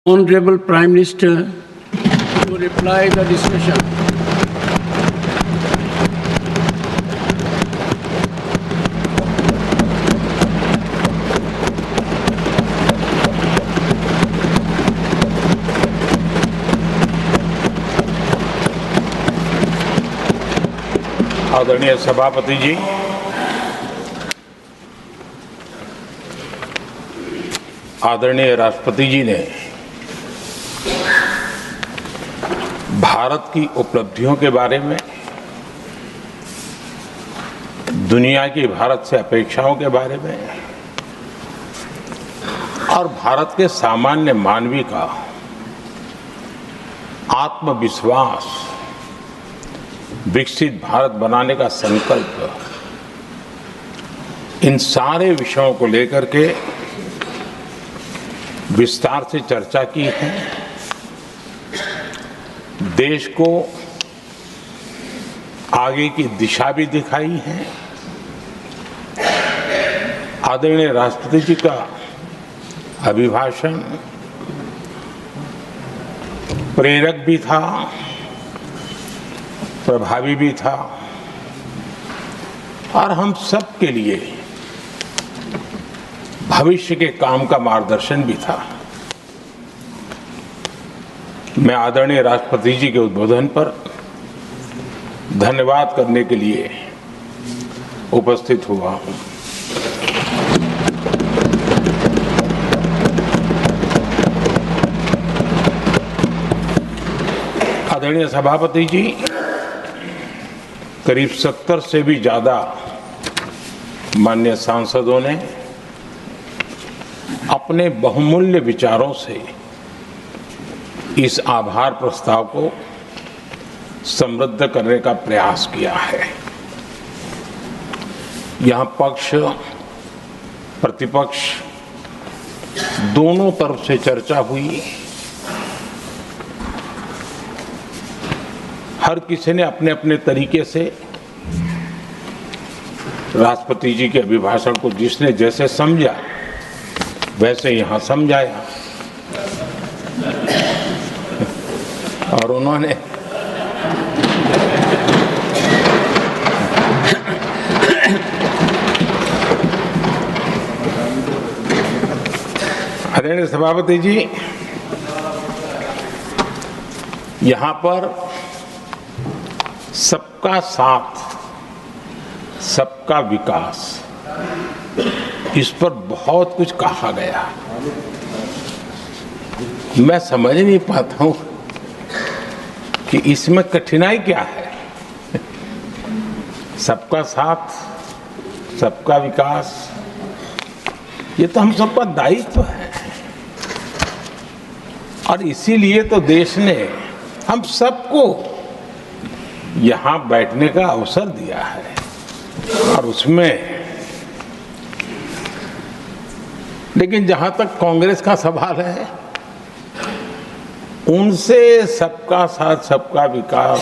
Honorable Prime Minister to reply the discussion. आदरणीय सभापति जी, आदरणीय राष्ट्रपति जी ने भारत की उपलब्धियों के बारे में, दुनिया की भारत से अपेक्षाओं के बारे में और भारत के सामान्य मानवी का आत्मविश्वास, विकसित भारत बनाने का संकल्प, इन सारे विषयों को लेकर के विस्तार से चर्चा की है। देश को आगे की दिशा भी दिखाई है। आदरणीय राष्ट्रपति जी का अभिभाषण प्रेरक भी था, प्रभावी भी था और हम सब के लिए भविष्य के काम का मार्गदर्शन भी था। मैं आदरणीय राष्ट्रपति जी के उद्बोधन पर धन्यवाद करने के लिए उपस्थित हुआ हूं। आदरणीय सभापति जी, करीब 70 से भी ज्यादा माननीय सांसदों ने अपने बहुमूल्य विचारों से इस आभार प्रस्ताव को समृद्ध करने का प्रयास किया है। यहां पक्ष प्रतिपक्ष दोनों तरफ से चर्चा हुई। हर किसी ने अपने अपने तरीके से राष्ट्रपति जी के अभिभाषण को जिसने जैसे समझा वैसे यहां समझाया और उन्होंने आदरणीय सभापति जी, यहां पर सबका साथ, सबका विकास, इस पर बहुत कुछ कहा गया। मैं समझ नहीं पाता हूं कि इसमें कठिनाई क्या है। सबका साथ, सबका विकास, ये तो हम सबका दायित्व है और इसीलिए तो देश ने हम सबको यहां बैठने का अवसर दिया है और उसमें, लेकिन जहां तक कांग्रेस का सवाल है, उनसे सबका साथ, सबका विकास,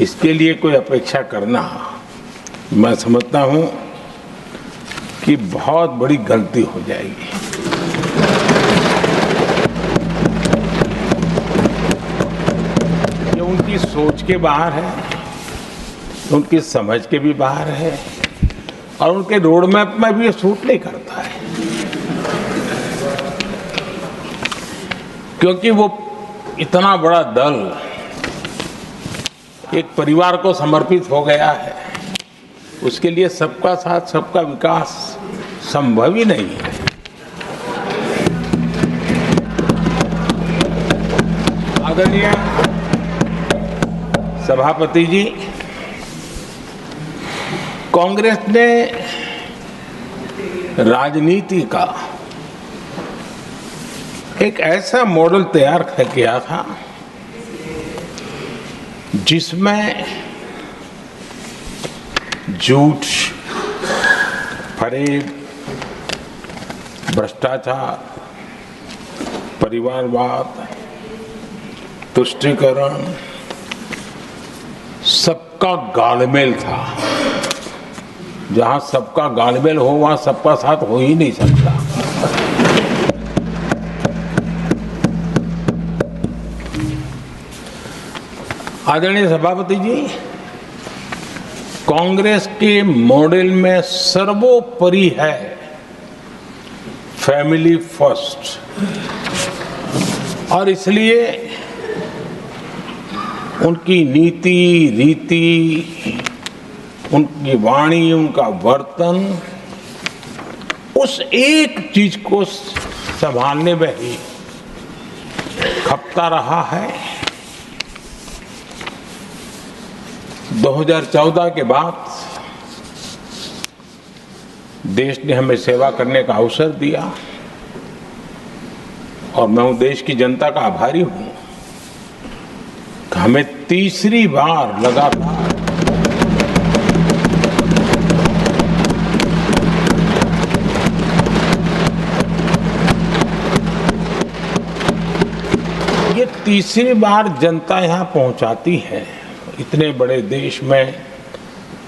इसके लिए कोई अपेक्षा करना, मैं समझता हूं कि बहुत बड़ी गलती हो जाएगी। ये उनकी सोच के बाहर है, उनकी समझ के भी बाहर है और उनके रोड मैप में भी ये सूट नहीं करता है, क्योंकि वो इतना बड़ा दल एक परिवार को समर्पित हो गया है। उसके लिए सबका साथ, सबका विकास संभव ही नहीं है। आदरणीय सभापति जी, कांग्रेस ने राजनीति का एक ऐसा मॉडल तैयार किया था जिसमें झूठ, फरेब, भ्रष्टाचार, परिवारवाद, तुष्टीकरण, सबका गालमेल था। जहां सबका गालमेल हो वहां सबका साथ हो ही नहीं सकता। आदरणीय सभापति जी, कांग्रेस के मॉडल में सर्वोपरि है फैमिली फर्स्ट, और इसलिए उनकी नीति रीति, उनकी वाणी, उनका वर्तन उस एक चीज को संभालने में ही खपता रहा है। 2014 के बाद देश ने हमें सेवा करने का अवसर दिया और मैं उन देश की जनता का आभारी हूं कि हमें तीसरी बार लगातार तीसरी बार जनता यहां पहुंचाती है। इतने बड़े देश में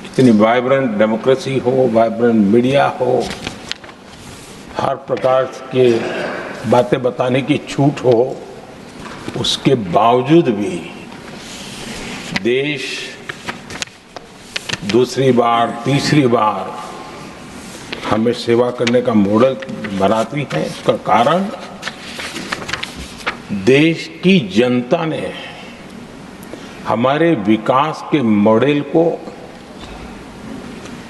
इतनी वाइब्रेंट डेमोक्रेसी हो, वाइब्रेंट मीडिया हो, हर प्रकार के बातें बताने की छूट हो, उसके बावजूद भी देश दूसरी बार तीसरी बार हमें सेवा करने का मॉडल बनाती है। इसका कारण देश की जनता ने हमारे विकास के मॉडल को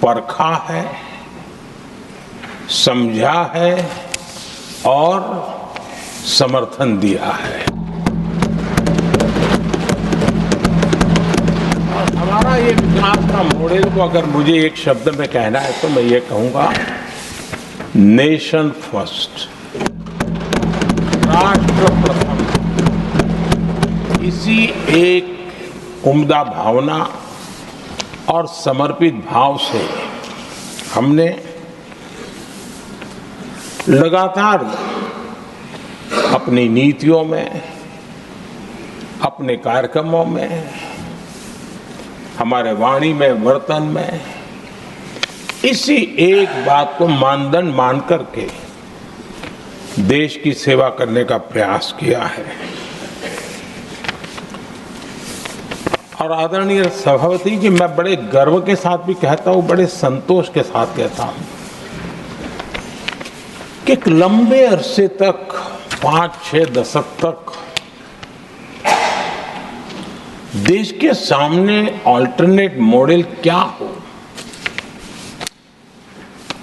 परखा है, समझा है और समर्थन दिया है। और हमारा ये विकास का मॉडल को अगर मुझे एक शब्द में कहना है तो मैं ये कहूंगा, नेशन फर्स्ट, राष्ट्र प्रथम। इसी एक उम्दा भावना और समर्पित भाव से हमने लगातार अपनी नीतियों में, अपने कार्यक्रमों में, हमारे वाणी में, वर्तन में इसी एक बात को मानदंड मान करके देश की सेवा करने का प्रयास किया है। और आदरणीय सभापति जी, मैं बड़े गर्व के साथ भी कहता हूं, बड़े संतोष के साथ कहता हूं कि एक लंबे अरसे तक, 5-6 दशक तक देश के सामने अल्टरनेट मॉडल क्या हो,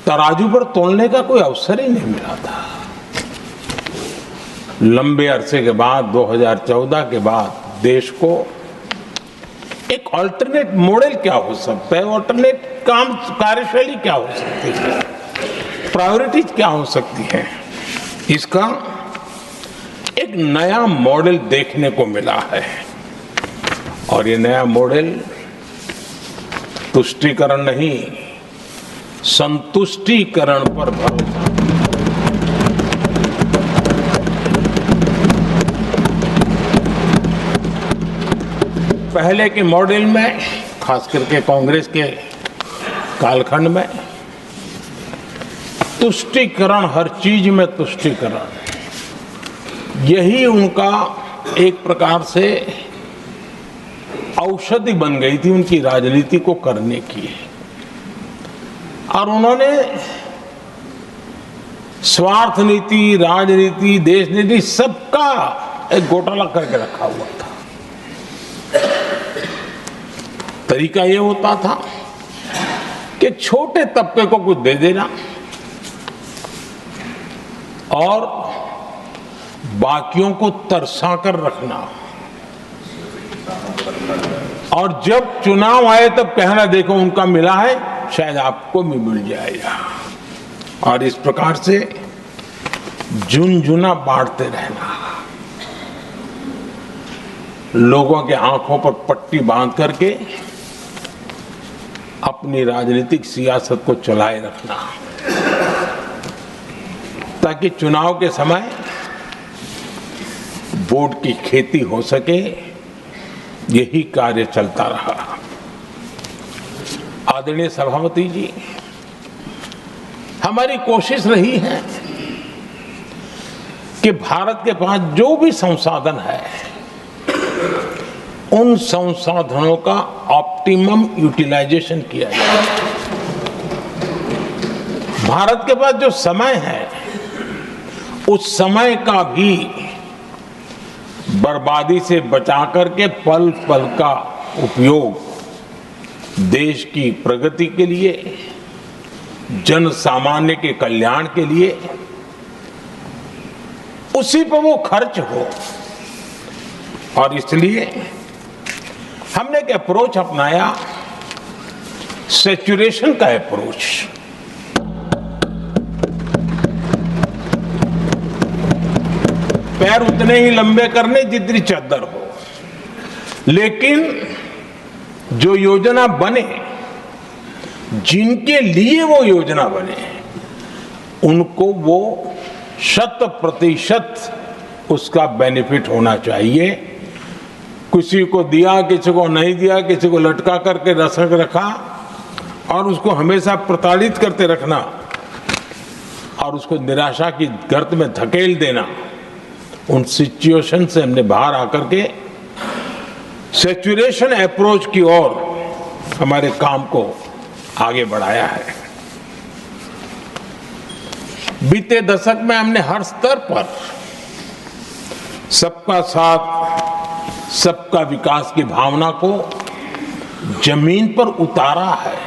तराजू पर तोलने का कोई अवसर ही नहीं मिला था। लंबे अरसे के बाद 2014 के बाद देश को एक अल्टरनेट मॉडल क्या हो सकता है, अल्टरनेट काम कार्यशैली क्या हो सकती है, प्रायोरिटीज क्या हो सकती है, इसका एक नया मॉडल देखने को मिला है। और ये नया मॉडल तुष्टीकरण नहीं, संतुष्टीकरण पर भरोसा। पहले के मॉडल में, खास करके कांग्रेस के कालखंड में, तुष्टीकरण, हर चीज में तुष्टीकरण, यही उनका एक प्रकार से औषधि बन गई थी उनकी राजनीति को करने की। और उन्होंने स्वार्थ नीति, राजनीति, देश नीति सबका एक घोटाला करके रखा हुआ था। तरीका ये होता था कि छोटे तबके को कुछ दे देना और बाकियों को तरसा कर रखना, और जब चुनाव आए तब कहना देखो उनका मिला है, शायद आपको भी मिल जाएगा। और इस प्रकार से झुनझुना बांटते रहना, लोगों के आंखों पर पट्टी बांध करके अपनी राजनीतिक सियासत को चलाए रखना, ताकि चुनाव के समय वोट की खेती हो सके। यही कार्य चलता रहा। आदरणीय सभापति जी, हमारी कोशिश रही है कि भारत के पास जो भी संसाधन है उन संसाधनों का ऑप्टिमम यूटिलाइजेशन किया जाए। भारत के पास जो समय है उस समय का भी बर्बादी से बचा करके पल पल का उपयोग देश की प्रगति के लिए, जन सामान्य के कल्याण के लिए, उसी पर वो खर्च हो। और इसलिए हमने एक अप्रोच अपनाया, सैचुरेशन का अप्रोच। पैर उतने ही लंबे करने जितनी चद्दर हो, लेकिन जो योजना बने, जिनके लिए वो योजना बने, उनको वो 100% उसका बेनिफिट होना चाहिए। किसी को दिया, किसी को नहीं दिया, किसी को लटका करके रखा और उसको हमेशा प्रताड़ित करते रखना और उसको निराशा की गर्त में धकेल देना, उन सिचुएशन से हमने बाहर आकर के सैचुरेशन अप्रोच की ओर हमारे काम को आगे बढ़ाया है। बीते दशक में हमने हर स्तर पर सबका साथ, सबका विकास की भावना को जमीन पर उतारा है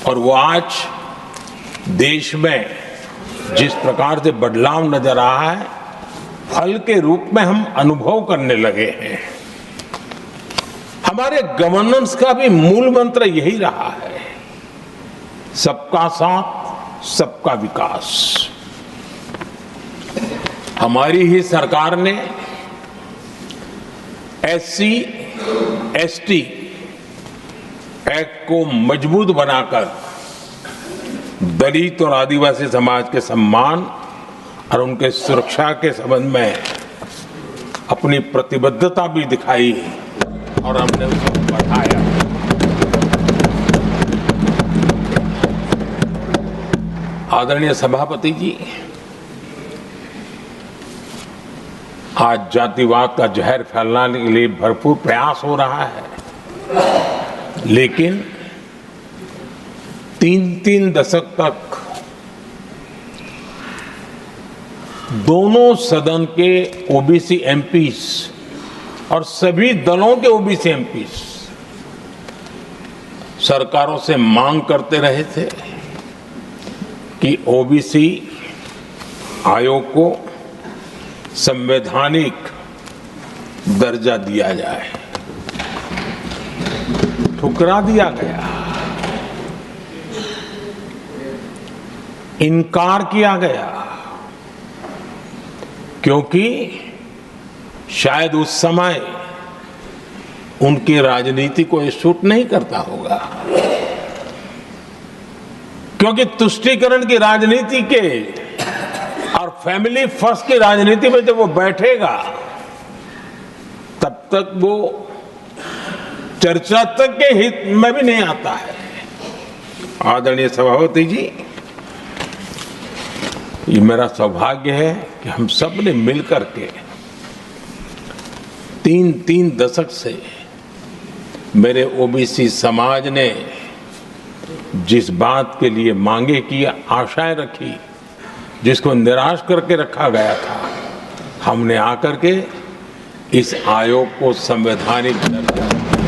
और वो आज देश में जिस प्रकार से बदलाव नजर आ रहा है, फल के रूप में हम अनुभव करने लगे हैं। हमारे गवर्नेंस का भी मूल मंत्र यही रहा है, सबका साथ, सबका विकास। हमारी ही सरकार ने SC, ST एक्ट को मजबूत बनाकर दलित और आदिवासी समाज के सम्मान और उनके सुरक्षा के संबंध में अपनी प्रतिबद्धता भी दिखाई और हमने उसको बढ़ाया। आदरणीय सभापति जी, आज जातिवाद का जहर फैलाने के लिए भरपूर प्रयास हो रहा है, लेकिन 3 दशक तक दोनों सदन के ओबीसी एमपीज और सभी दलों के ओबीसी एमपीज सरकारों से मांग करते रहे थे कि ओबीसी आयोग को संवैधानिक दर्जा दिया जाए। ठुकरा दिया गया, इनकार किया गया, क्योंकि शायद उस समय उनकी राजनीति को ये सूट नहीं करता होगा, क्योंकि तुष्टीकरण की राजनीति के और फैमिली फर्स्ट की राजनीति में जब वो बैठेगा तब तक वो चर्चा तक के हित में भी नहीं आता है। आदरणीय सभापति जी, ये मेरा सौभाग्य है कि हम सब ने मिलकर के 3 दशक से मेरे ओबीसी समाज ने जिस बात के लिए मांगे की, आशाएं रखी, जिसको निराश करके रखा गया था, हमने आकर के इस आयोग को संवैधानिक दर्जा दिया।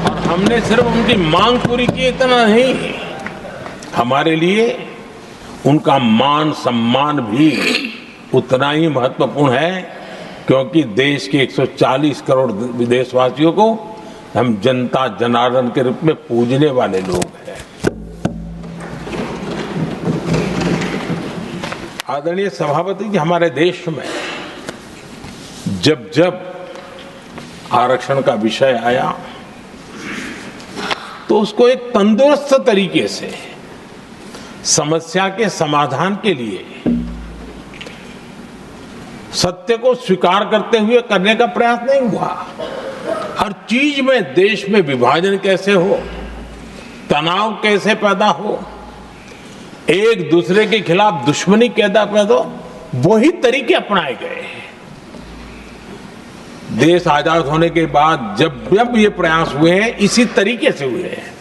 और हमने सिर्फ उनकी मांग पूरी की इतना नहीं, हमारे लिए उनका मान सम्मान भी उतना ही महत्वपूर्ण है, क्योंकि देश के 140 करोड़ देशवासियों को हम जनता जनार्दन के रूप में पूजने वाले लोग हैं। आदरणीय सभापति जी, हमारे देश में जब जब आरक्षण का विषय आया तो उसको एक तंदुरुस्त तरीके से समस्या के समाधान के लिए सत्य को स्वीकार करते हुए करने का प्रयास नहीं हुआ। हर चीज में देश में विभाजन कैसे हो, तनाव कैसे पैदा हो, एक दूसरे के खिलाफ दुश्मनी पैदा कर दो, वही तरीके अपनाए गए। देश आजाद होने के बाद जब ये प्रयास हुए हैं, इसी तरीके से हुए हैं।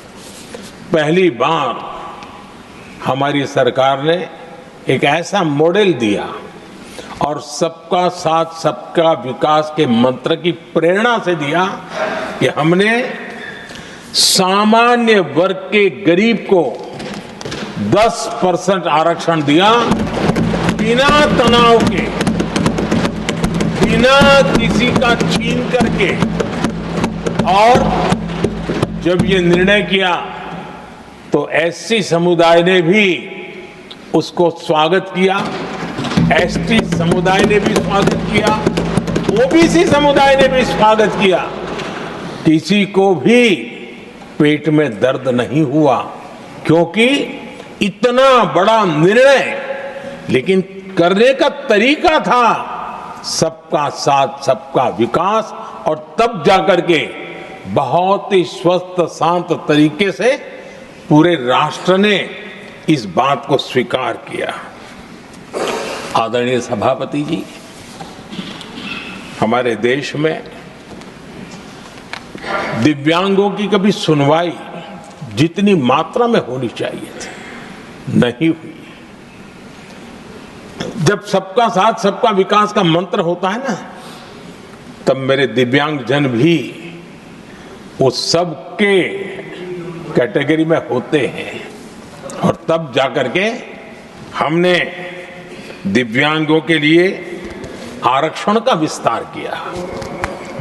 पहली बार हमारी सरकार ने एक ऐसा मॉडल दिया और सबका साथ सबका विकास के मंत्र की प्रेरणा से दिया कि हमने सामान्य वर्ग के गरीब को 10% आरक्षण दिया, बिना तनाव के, बिना किसी का छीन करके। और जब ये निर्णय किया तो एससी समुदाय ने भी उसको स्वागत किया, एसटी समुदाय ने भी स्वागत किया, ओबीसी समुदाय ने भी स्वागत किया। किसी को भी पेट में दर्द नहीं हुआ, क्योंकि इतना बड़ा निर्णय, लेकिन करने का तरीका था सबका साथ सबका विकास, और तब जाकर के बहुत ही स्वस्थ शांत तरीके से पूरे राष्ट्र ने इस बात को स्वीकार किया। आदरणीय सभापति जी, हमारे देश में दिव्यांगों की कभी सुनवाई जितनी मात्रा में होनी चाहिए थी, नहीं हुई। जब सबका साथ सबका विकास का मंत्र होता है ना, तब मेरे दिव्यांग जन भी उस सबके कैटेगरी में होते हैं, और तब जाकर के हमने दिव्यांगों के लिए आरक्षण का विस्तार किया,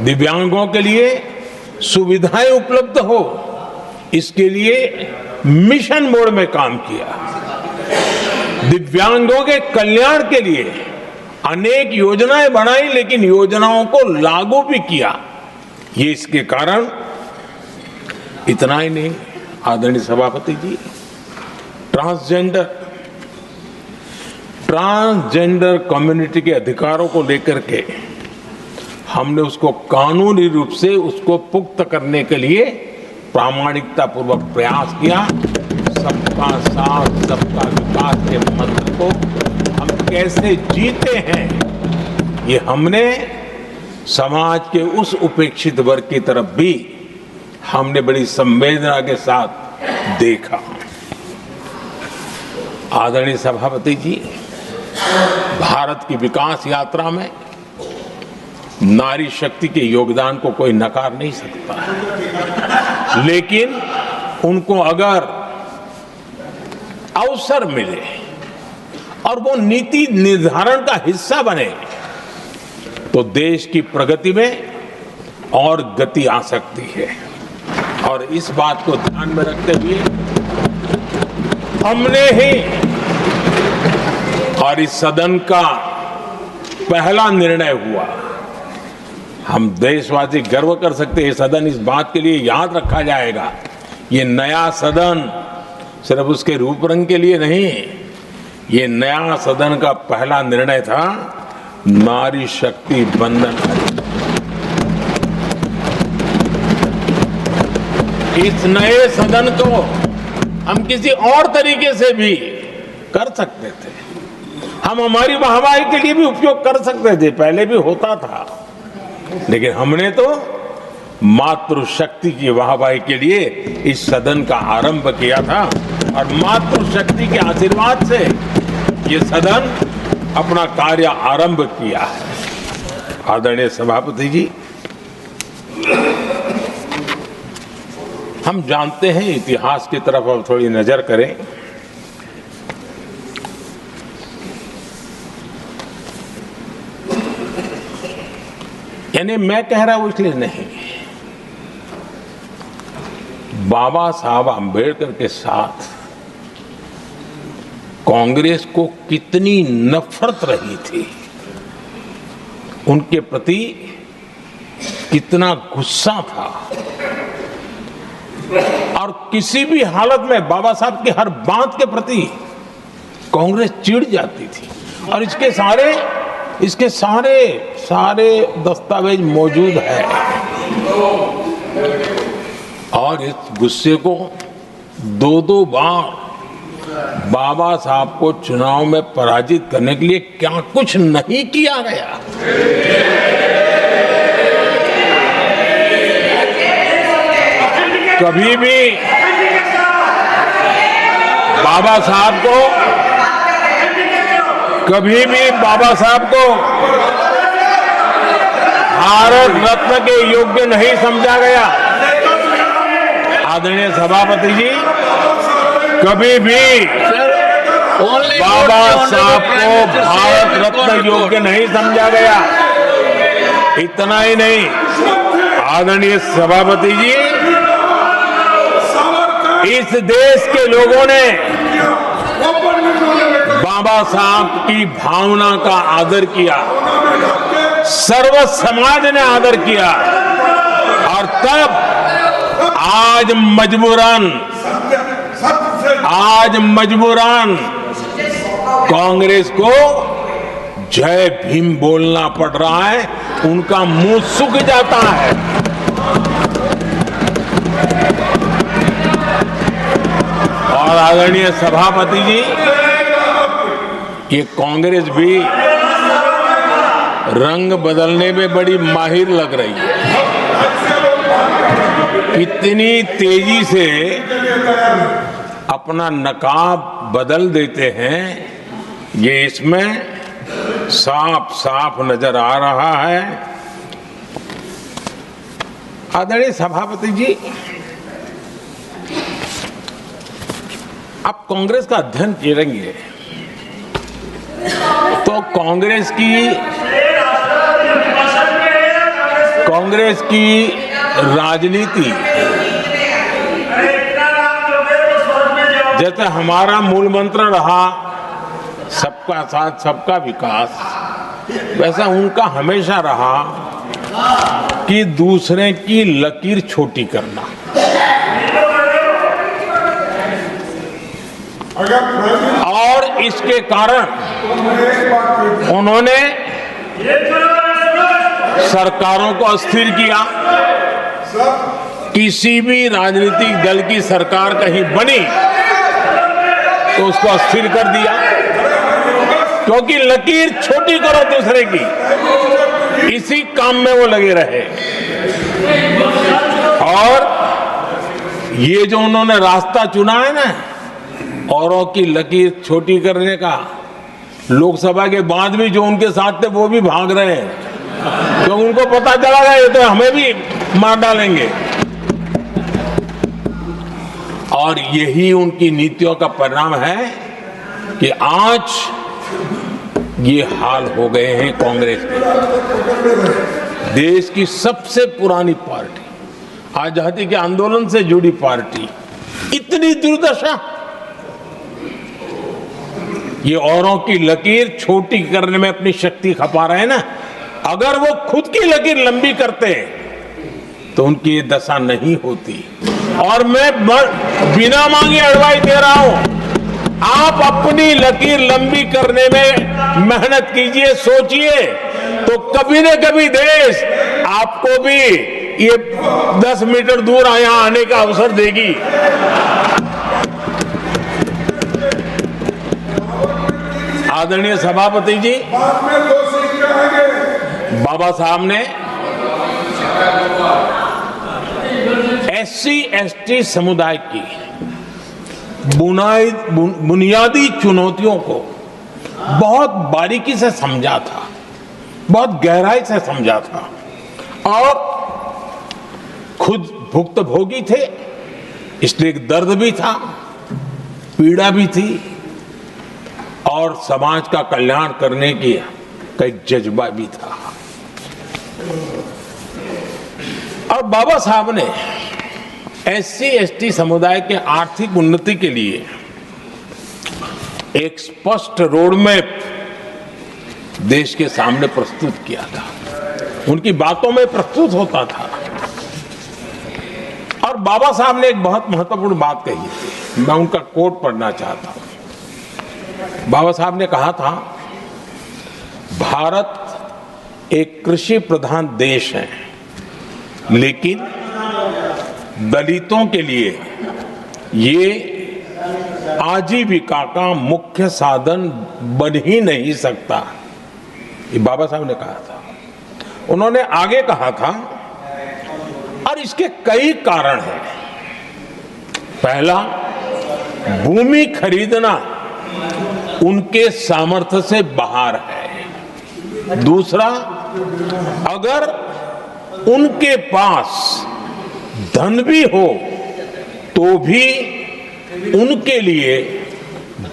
दिव्यांगों के लिए सुविधाएं उपलब्ध हो, इसके लिए मिशन मोड में काम किया, दिव्यांगों के कल्याण के लिए अनेक योजनाएं बनाई, लेकिन योजनाओं को लागू भी किया। ये इसके कारण इतना ही नहीं, आदरणीय सभापति जी, ट्रांसजेंडर कम्युनिटी के अधिकारों को लेकर के हमने उसको कानूनी रूप से उसको पुख्त करने के लिए प्रामाणिकता पूर्वक प्रयास किया। सबका साथ सबका विकास के मंत्र को हम कैसे जीते हैं, ये हमने समाज के उस उपेक्षित वर्ग की तरफ भी हमने बड़ी संवेदना के साथ देखा। आदरणीय सभापति जी, भारत की विकास यात्रा में नारी शक्ति के योगदान को कोई नकार नहीं सकता, लेकिन उनको अगर अवसर मिले और वो नीति निर्धारण का हिस्सा बने, तो देश की प्रगति में और गति आ सकती है। और इस बात को ध्यान में रखते हुए हमने ही, और इस सदन का पहला निर्णय हुआ, हम देशवासी गर्व कर सकते हैं, सदन इस बात के लिए याद रखा जाएगा, ये नया सदन सिर्फ उसके रूप रंग के लिए नहीं, ये नया सदन का पहला निर्णय था नारी शक्ति बंधन। इस नए सदन को हम किसी और तरीके से भी कर सकते थे, हम हमारी वाहवाही के लिए भी उपयोग कर सकते थे, पहले भी होता था, लेकिन हमने तो मातृशक्ति की वाहवाही के लिए इस सदन का आरंभ किया था, और मातृशक्ति के आशीर्वाद से ये सदन अपना कार्य आरंभ किया है। आदरणीय सभापति जी, हम जानते हैं, इतिहास की तरफ अब थोड़ी नजर करें। यानी मैं कह रहा हूं इसलिए नहीं, बाबा साहब आंबेडकर के साथ कांग्रेस को कितनी नफरत रही थी, उनके प्रति कितना गुस्सा था, और किसी भी हालत में बाबा साहब की हर बात के प्रति कांग्रेस चिढ़ जाती थी, और इसके सारे दस्तावेज मौजूद है। और इस गुस्से को दो बार बाबा साहब को चुनाव में पराजित करने के लिए क्या कुछ नहीं किया गया। कभी भी बाबा साहब को भारत रत्न के योग्य नहीं समझा गया। आदरणीय सभापति जी, कभी भी बाबा साहब को भारत रत्न योग्य नहीं समझा गया। इतना ही नहीं, आदरणीय सभापति जी, इस देश के लोगों ने बाबा साहब की भावना का आदर किया, सर्व समाज ने आदर किया, और तब आज मजबूरन कांग्रेस को जय भीम बोलना पड़ रहा है, उनका मुंह सूख जाता है। और आदरणीय सभापति जी, ये कांग्रेस भी रंग बदलने में बड़ी माहिर लग रही है। कितनी तेजी से अपना नकाब बदल देते हैं, ये इसमें साफ साफ नजर आ रहा है। आदरणीय सभापति जी, आप कांग्रेस का अध्ययन करेंगे तो कांग्रेस की राजनीति, जैसे हमारा मूल मंत्र रहा सबका साथ सबका विकास, वैसा उनका हमेशा रहा कि दूसरे की लकीर छोटी करना। और इसके कारण उन्होंने सरकारों को अस्थिर किया। किसी भी राजनीतिक दल की सरकार कहीं बनी तो उसको अस्थिर कर दिया, क्योंकि लकीर छोटी करो दूसरे की, इसी काम में वो लगे रहे। और ये जो उन्होंने रास्ता चुना है ना, औरों की लकीर छोटी करने का, लोकसभा के बाद भी जो उनके साथ थे वो भी भाग रहे हैं, तो उनको पता चला गया ये तो हमें भी मार डालेंगे। और यही उनकी नीतियों का परिणाम है कि आज ये हाल हो गए हैं कांग्रेस के। देश की सबसे पुरानी पार्टी, आजादी के आंदोलन से जुड़ी पार्टी, इतनी दुर्दशा। ये औरों की लकीर छोटी करने में अपनी शक्ति खपा रहे हैं ना। अगर वो खुद की लकीर लंबी करते तो उनकी ये दशा नहीं होती। और मैं बिना मांगे एडवाइस दे रहा हूं, आप अपनी लकीर लंबी करने में मेहनत कीजिए, सोचिए, तो कभी न कभी देश आपको भी ये 10 मीटर दूर यहां आने का अवसर देगी। आदरणीय सभापति जी, बाबा साहब ने SC/ST समुदाय की बुनियादी चुनौतियों को बहुत बारीकी से समझा था, बहुत गहराई से समझा था, और खुद भुक्तभोगी थे, इसलिए दर्द भी था, पीड़ा भी थी, और समाज का कल्याण करने की एक जज्बा भी था। और बाबा साहब ने SC/ST समुदाय के आर्थिक उन्नति के लिए एक स्पष्ट रोडमैप देश के सामने प्रस्तुत किया था। उनकी बातों में प्रस्तुत होता था। और बाबा साहब ने एक बहुत महत्वपूर्ण बात कही थी, मैं उनका कोट पढ़ना चाहता हूं। बाबा साहब ने कहा था, भारत एक कृषि प्रधान देश है, लेकिन दलितों के लिए ये आजीविका का मुख्य साधन बन ही नहीं सकता, ये बाबा साहब ने कहा था। उन्होंने आगे कहा था, और इसके कई कारण हैं। पहला, भूमि खरीदना उनके सामर्थ्य से बाहर है। दूसरा, अगर उनके पास धन भी हो तो भी उनके लिए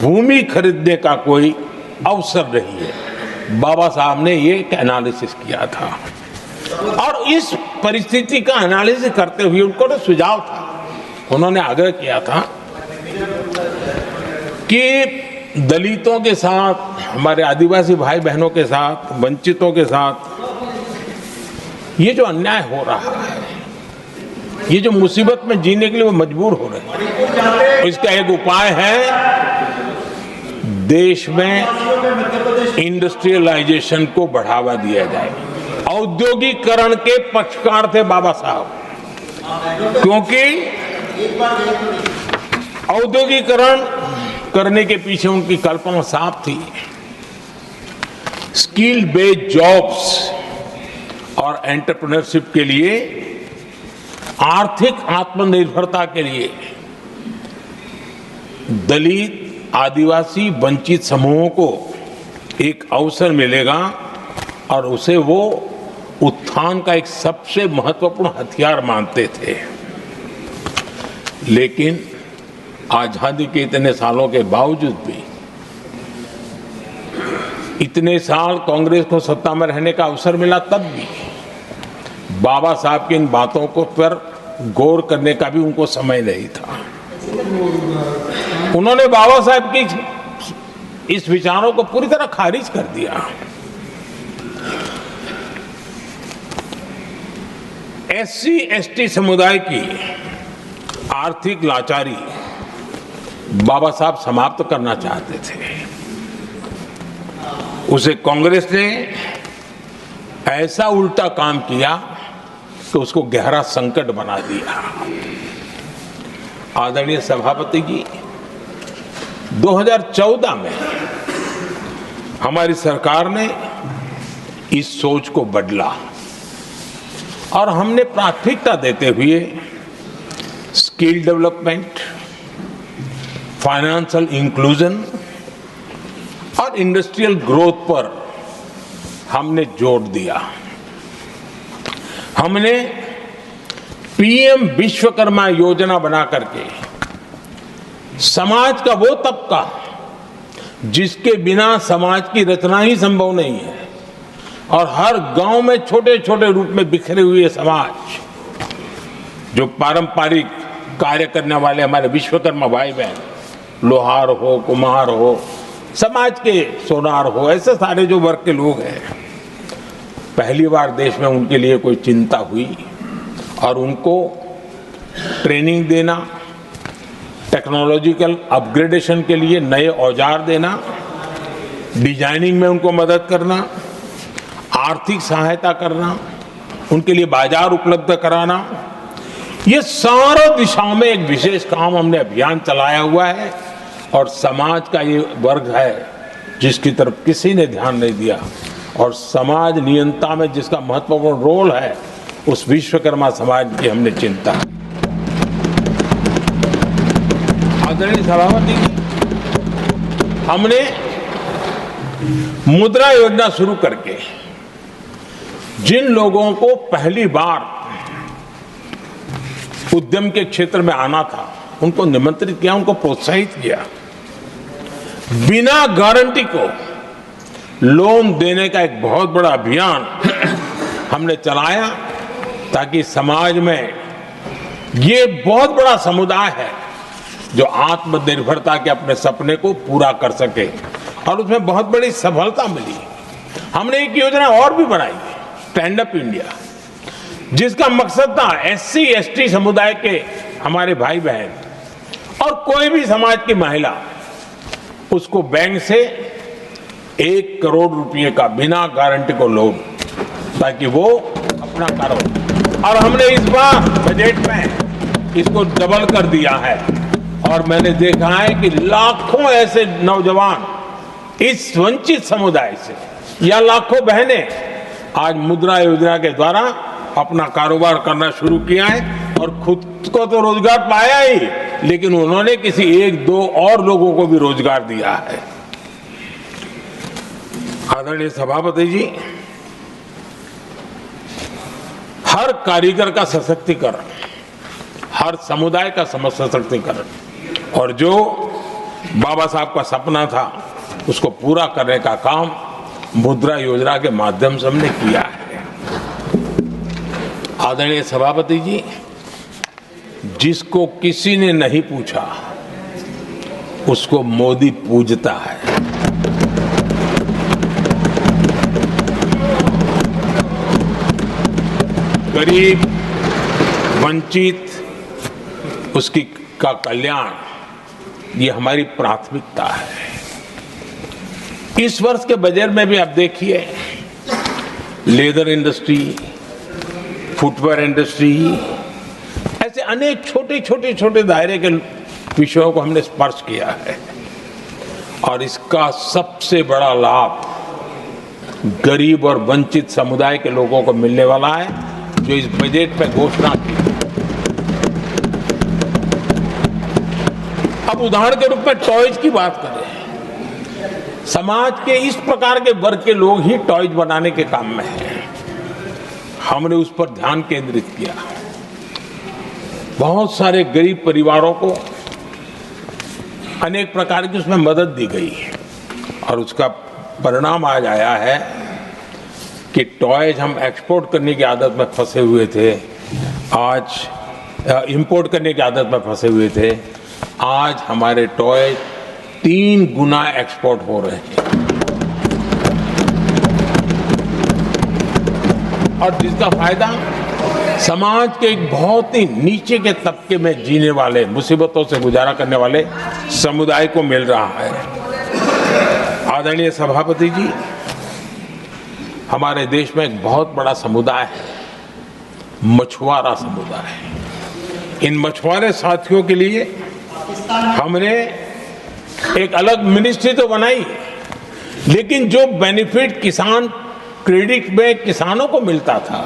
भूमि खरीदने का कोई अवसर नहीं है। बाबा साहब ने ये एक एनालिसिस किया था, और इस परिस्थिति का एनालिसिस करते हुए उनको तो सुझाव था, उन्होंने आग्रह किया था कि दलितों के साथ, हमारे आदिवासी भाई बहनों के साथ, वंचितों के साथ ये जो अन्याय हो रहा है, ये जो मुसीबत में जीने के लिए वो मजबूर हो रहे हैं, इसका एक उपाय है देश में इंडस्ट्रियलाइजेशन को बढ़ावा दिया जाए। औद्योगिकरण के पक्षकार थे बाबा साहब, क्योंकि औद्योगिकरण करने के पीछे उनकी कल्पना साफ थी। स्किल बेस्ड जॉब्स और एंटरप्रेन्योरशिप के लिए, आर्थिक आत्मनिर्भरता के लिए दलित, आदिवासी, वंचित समूहों को एक अवसर मिलेगा और उसे वो उत्थान का एक सबसे महत्वपूर्ण हथियार मानते थे। लेकिन आजादी के इतने सालों के बावजूद भी, इतने साल कांग्रेस को सत्ता में रहने का अवसर मिला, तब भी बाबा साहब की इन बातों को पर गौर करने का भी उनको समय नहीं था। उन्होंने बाबा साहब की इस विचारों को पूरी तरह खारिज कर दिया। एससी एसटी समुदाय की आर्थिक लाचारी बाबा साहब समाप्त करना चाहते थे। उसे कांग्रेस ने ऐसा उल्टा काम किया कि उसको गहरा संकट बना दिया। आदरणीय सभापति जी, 2014 में हमारी सरकार ने इस सोच को बदला और हमने प्राथमिकता देते हुए स्किल डेवलपमेंट, फाइनेंशियल इंक्लूजन और इंडस्ट्रियल ग्रोथ पर हमने जोर दिया। हमने पीएम विश्वकर्मा योजना बना करके समाज का वो तबका जिसके बिना समाज की रचना ही संभव नहीं है, और हर गांव में छोटे छोटे रूप में बिखरे हुए समाज, जो पारंपरिक कार्य करने वाले हमारे विश्वकर्मा भाई बहन, लोहार हो, कुम्हार हो, समाज के सोनार हो, ऐसे सारे जो वर्ग के लोग हैं, पहली बार देश में उनके लिए कोई चिंता हुई और उनको ट्रेनिंग देना, टेक्नोलॉजिकल अपग्रेडेशन के लिए नए औजार देना, डिजाइनिंग में उनको मदद करना, आर्थिक सहायता करना, उनके लिए बाजार उपलब्ध कराना, ये सारों दिशाओं में एक विशेष काम हमने अभियान चलाया हुआ है। और समाज का ये वर्ग है जिसकी तरफ किसी ने ध्यान नहीं दिया, और समाज नियंत्रण में जिसका महत्वपूर्ण रोल है, उस विश्वकर्मा समाज की हमने चिंता। आदरणीय सभापति, हमने मुद्रा योजना शुरू करके जिन लोगों को पहली बार उद्यम के क्षेत्र में आना था, उनको निमंत्रित किया, उनको प्रोत्साहित किया। बिना गारंटी को लोन देने का एक बहुत बड़ा अभियान हमने चलाया, ताकि समाज में ये बहुत बड़ा समुदाय है जो आत्मनिर्भरता के अपने सपने को पूरा कर सके, और उसमें बहुत बड़ी सफलता मिली। हमने एक योजना और भी बनाई, स्टैंड अप इंडिया, जिसका मकसद था एससी एसटी समुदाय के हमारे भाई बहन और कोई भी समाज की महिला, उसको बैंक से 1 करोड़ रुपए का बिना गारंटी को लोन, ताकि वो अपना करो। और हमने इस बार बजट में इसको डबल कर दिया है और मैंने देखा है कि लाखों ऐसे नौजवान इस वंचित समुदाय से या लाखों बहनें आज मुद्रा योजना के द्वारा अपना कारोबार करना शुरू किया है और खुद को तो रोजगार पाया ही, लेकिन उन्होंने किसी एक दो और लोगों को भी रोजगार दिया है। आदरणीय सभापति जी, हर कारीगर का सशक्तिकरण, हर समुदाय का सशक्तिकरण और जो बाबा साहब का सपना था उसको पूरा करने का काम मुद्रा योजना के माध्यम से हमने किया है। आदरणीय सभापति जी, जिसको किसी ने नहीं पूछा उसको मोदी पूजता है। गरीब, वंचित, उसकी का कल्याण ये हमारी प्राथमिकता है। इस वर्ष के बजट में भी आप देखिए, लेदर इंडस्ट्री, फुटवेयर इंडस्ट्री, ऐसे अनेक छोटे दायरे के विषयों को हमने स्पर्श किया है और इसका सबसे बड़ा लाभ गरीब और वंचित समुदाय के लोगों को मिलने वाला है, जो इस बजट पे घोषणा की। अब उदाहरण के रूप में टॉयज की बात करें, समाज के इस प्रकार के वर्ग के लोग ही टॉयज बनाने के काम में हैं। हमने उस पर ध्यान केंद्रित किया। बहुत सारे गरीब परिवारों को अनेक प्रकार की उसमें मदद दी गई और उसका परिणाम आज आया है कि टॉयज हम एक्सपोर्ट करने की आदत में फंसे हुए थे, आज इंपोर्ट करने की आदत में फंसे हुए थे, आज हमारे टॉय 3 गुना एक्सपोर्ट हो रहे हैं और जिसका फायदा समाज के एक बहुत ही नीचे के तबके में जीने वाले, मुसीबतों से गुजारा करने वाले समुदाय को मिल रहा है। आदरणीय सभापति जी, हमारे देश में एक बहुत बड़ा समुदाय है, मछुआरा समुदाय। इन मछुआरे साथियों के लिए हमने एक अलग मिनिस्ट्री तो बनाई, लेकिन जो बेनिफिट किसान क्रेडिट में किसानों को मिलता था,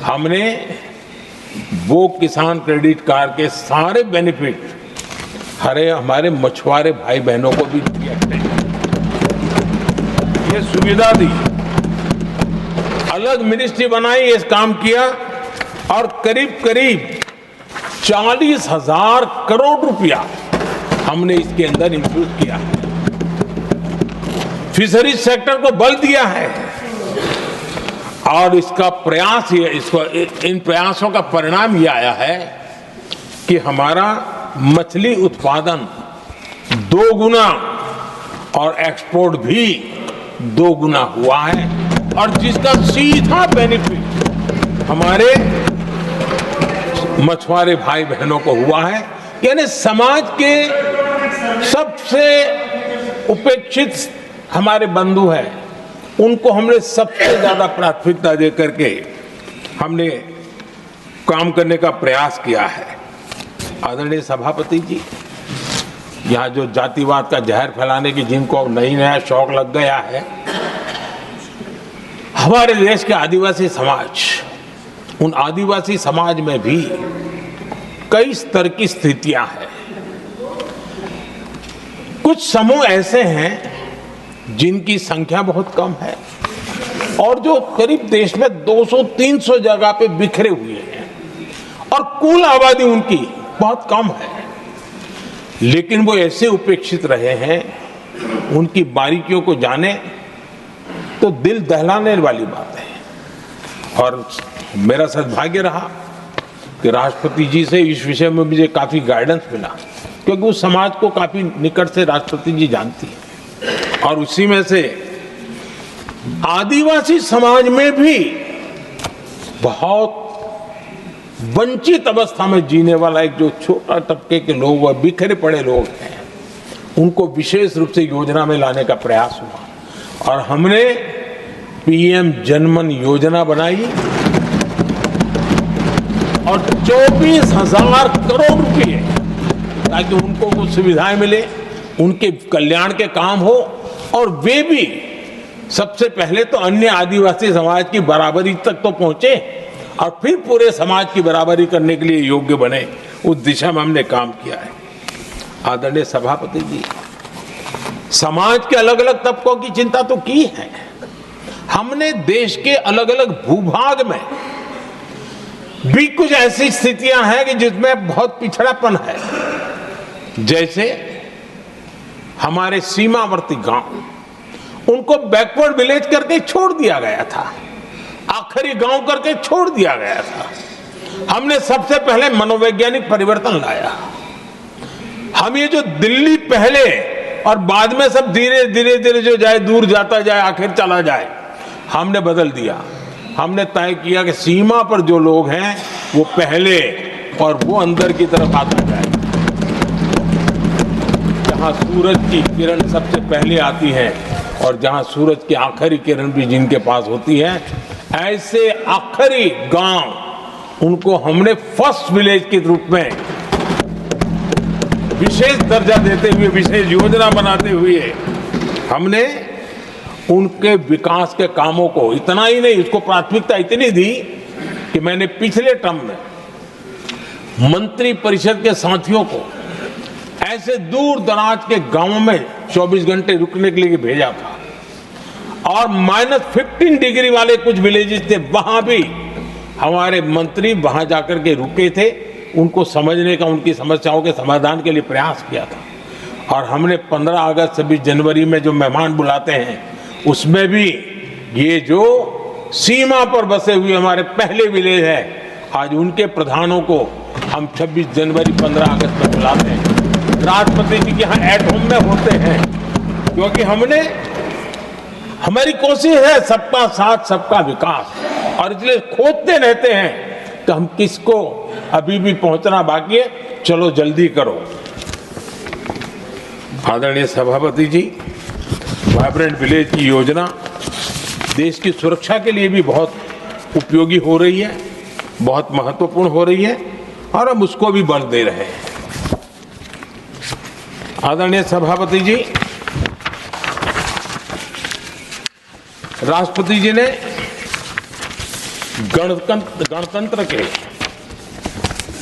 हमने वो किसान क्रेडिट कार्ड के सारे बेनिफिट हमारे मछुआरे भाई बहनों को भी दिया, ये सुविधा दी। अलग मिनिस्ट्री बनाई, ये काम किया और करीब 40,000 करोड़ रुपया हमने इसके अंदर इंफ्यूज किया है। फिशरीज सेक्टर को बल दिया है और इसका प्रयास इन प्रयासों का परिणाम ये आया है कि हमारा मछली उत्पादन 2 गुना और एक्सपोर्ट भी 2 गुना हुआ है और जिसका सीधा बेनिफिट हमारे मछुआरे भाई बहनों को हुआ है। यानी समाज के सबसे उपेक्षित हमारे बंधु हैं, उनको हमने सबसे ज्यादा प्राथमिकता दे करके हमने काम करने का प्रयास किया है। आदरणीय सभापति जी, यहाँ जो जातिवाद का जहर फैलाने की जिनको नया शौक लग गया है, हमारे देश के आदिवासी समाज, उन आदिवासी समाज में भी कई स्तर की स्थितियां हैं। कुछ समूह ऐसे हैं जिनकी संख्या बहुत कम है और जो करीब देश में 200-300 जगह पे बिखरे हुए हैं और कुल आबादी उनकी बहुत कम है, लेकिन वो ऐसे उपेक्षित रहे हैं, उनकी बारीकियों को जाने तो दिल दहलाने वाली बात है। और मेरा सद्भाग्य रहा कि राष्ट्रपति जी से इस विषय में मुझे काफी गाइडेंस मिला, क्योंकि उस समाज को काफी निकट से राष्ट्रपति जी जानती है और उसी में से आदिवासी समाज में भी बहुत वंचित अवस्था में जीने वाला एक जो छोटा तबके के लोग व बिखरे पड़े लोग हैं, उनको विशेष रूप से योजना में लाने का प्रयास हुआ और हमने पीएम जनमन योजना बनाई और 24,000 करोड़ रुपए ताकि उनको कुछ सुविधाएं मिले, उनके कल्याण के काम हो और वे भी सबसे पहले तो अन्य आदिवासी समाज की बराबरी तक तो पहुंचे और फिर पूरे समाज की बराबरी करने के लिए योग्य बने। उस दिशा में हमने काम किया है। आदरणीय सभापति जी, समाज के अलग अलग तबकों की चिंता तो की है। हमने देश के अलग अलग भूभाग में भी कुछ ऐसी स्थितियां हैं कि जिसमें बहुत पिछड़ापन है। जैसे हमारे सीमावर्ती गांव, उनको बैकवर्ड विलेज करके छोड़ दिया गया था, आखिरी गांव करके छोड़ दिया गया था। हमने सबसे पहले मनोवैज्ञानिक परिवर्तन लाया। हम ये जो दिल्ली पहले और बाद में सब धीरे धीरे धीरे जो जाए दूर जाता जाए आखिर चला जाए, हमने बदल दिया। हमने तय किया कि सीमा पर जो लोग हैं वो पहले और वो अंदर की तरफ आता जाए। जहां सूरज की किरण सबसे पहले आती है और जहां सूरज की आखिरी किरण भी जिनके पास होती है, ऐसे आखिरी गांव उनको हमने फर्स्ट विलेज के रूप में विशेष दर्जा देते हुए, विशेष योजना बनाते हुए हमने उनके विकास के कामों को, इतना ही नहीं, उसको प्राथमिकता इतनी दी कि मैंने पिछले टर्म में मंत्री परिषद के साथियों को ऐसे दूर दराज के गांवों में 24 घंटे रुकने के लिए भेजा था और -15 डिग्री वाले कुछ विलेजेस थे, वहां भी हमारे मंत्री वहां जाकर के रुके थे, उनको समझने का, उनकी समस्याओं के समाधान के लिए प्रयास किया था। और हमने 15 अगस्त 26 जनवरी में जो मेहमान बुलाते हैं, उसमें भी ये जो सीमा पर बसे हुए हमारे पहले विलेज है, आज उनके प्रधानों को हम 26 जनवरी 15 अगस्त में बुलाते हैं। राष्ट्रपति जी के यहाँ एट होम में होते हैं, क्योंकि हमारी कोशिश है सबका साथ सबका विकास, और इसलिए खोजते रहते हैं कि हम किसको अभी भी पहुंचना बाकी है, चलो जल्दी करो। आदरणीय सभापति जी, वाइब्रेंट विलेज की योजना देश की सुरक्षा के लिए भी बहुत उपयोगी हो रही है, बहुत महत्वपूर्ण हो रही है और हम उसको भी बल दे रहे हैं। आदरणीय सभापति जी, राष्ट्रपति जी ने गणतंत्र के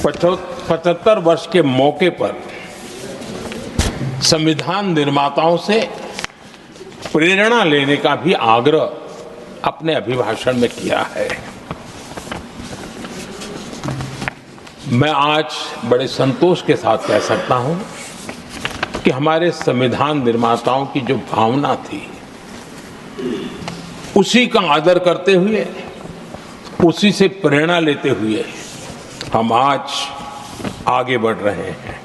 75 वर्ष के मौके पर संविधान निर्माताओं से प्रेरणा लेने का भी आग्रह अपने अभिभाषण में किया है। मैं आज बड़े संतोष के साथ कह सकता हूं कि हमारे संविधान निर्माताओं की जो भावना थी, उसी का आदर करते हुए, उसी से प्रेरणा लेते हुए हम आज आगे बढ़ रहे हैं।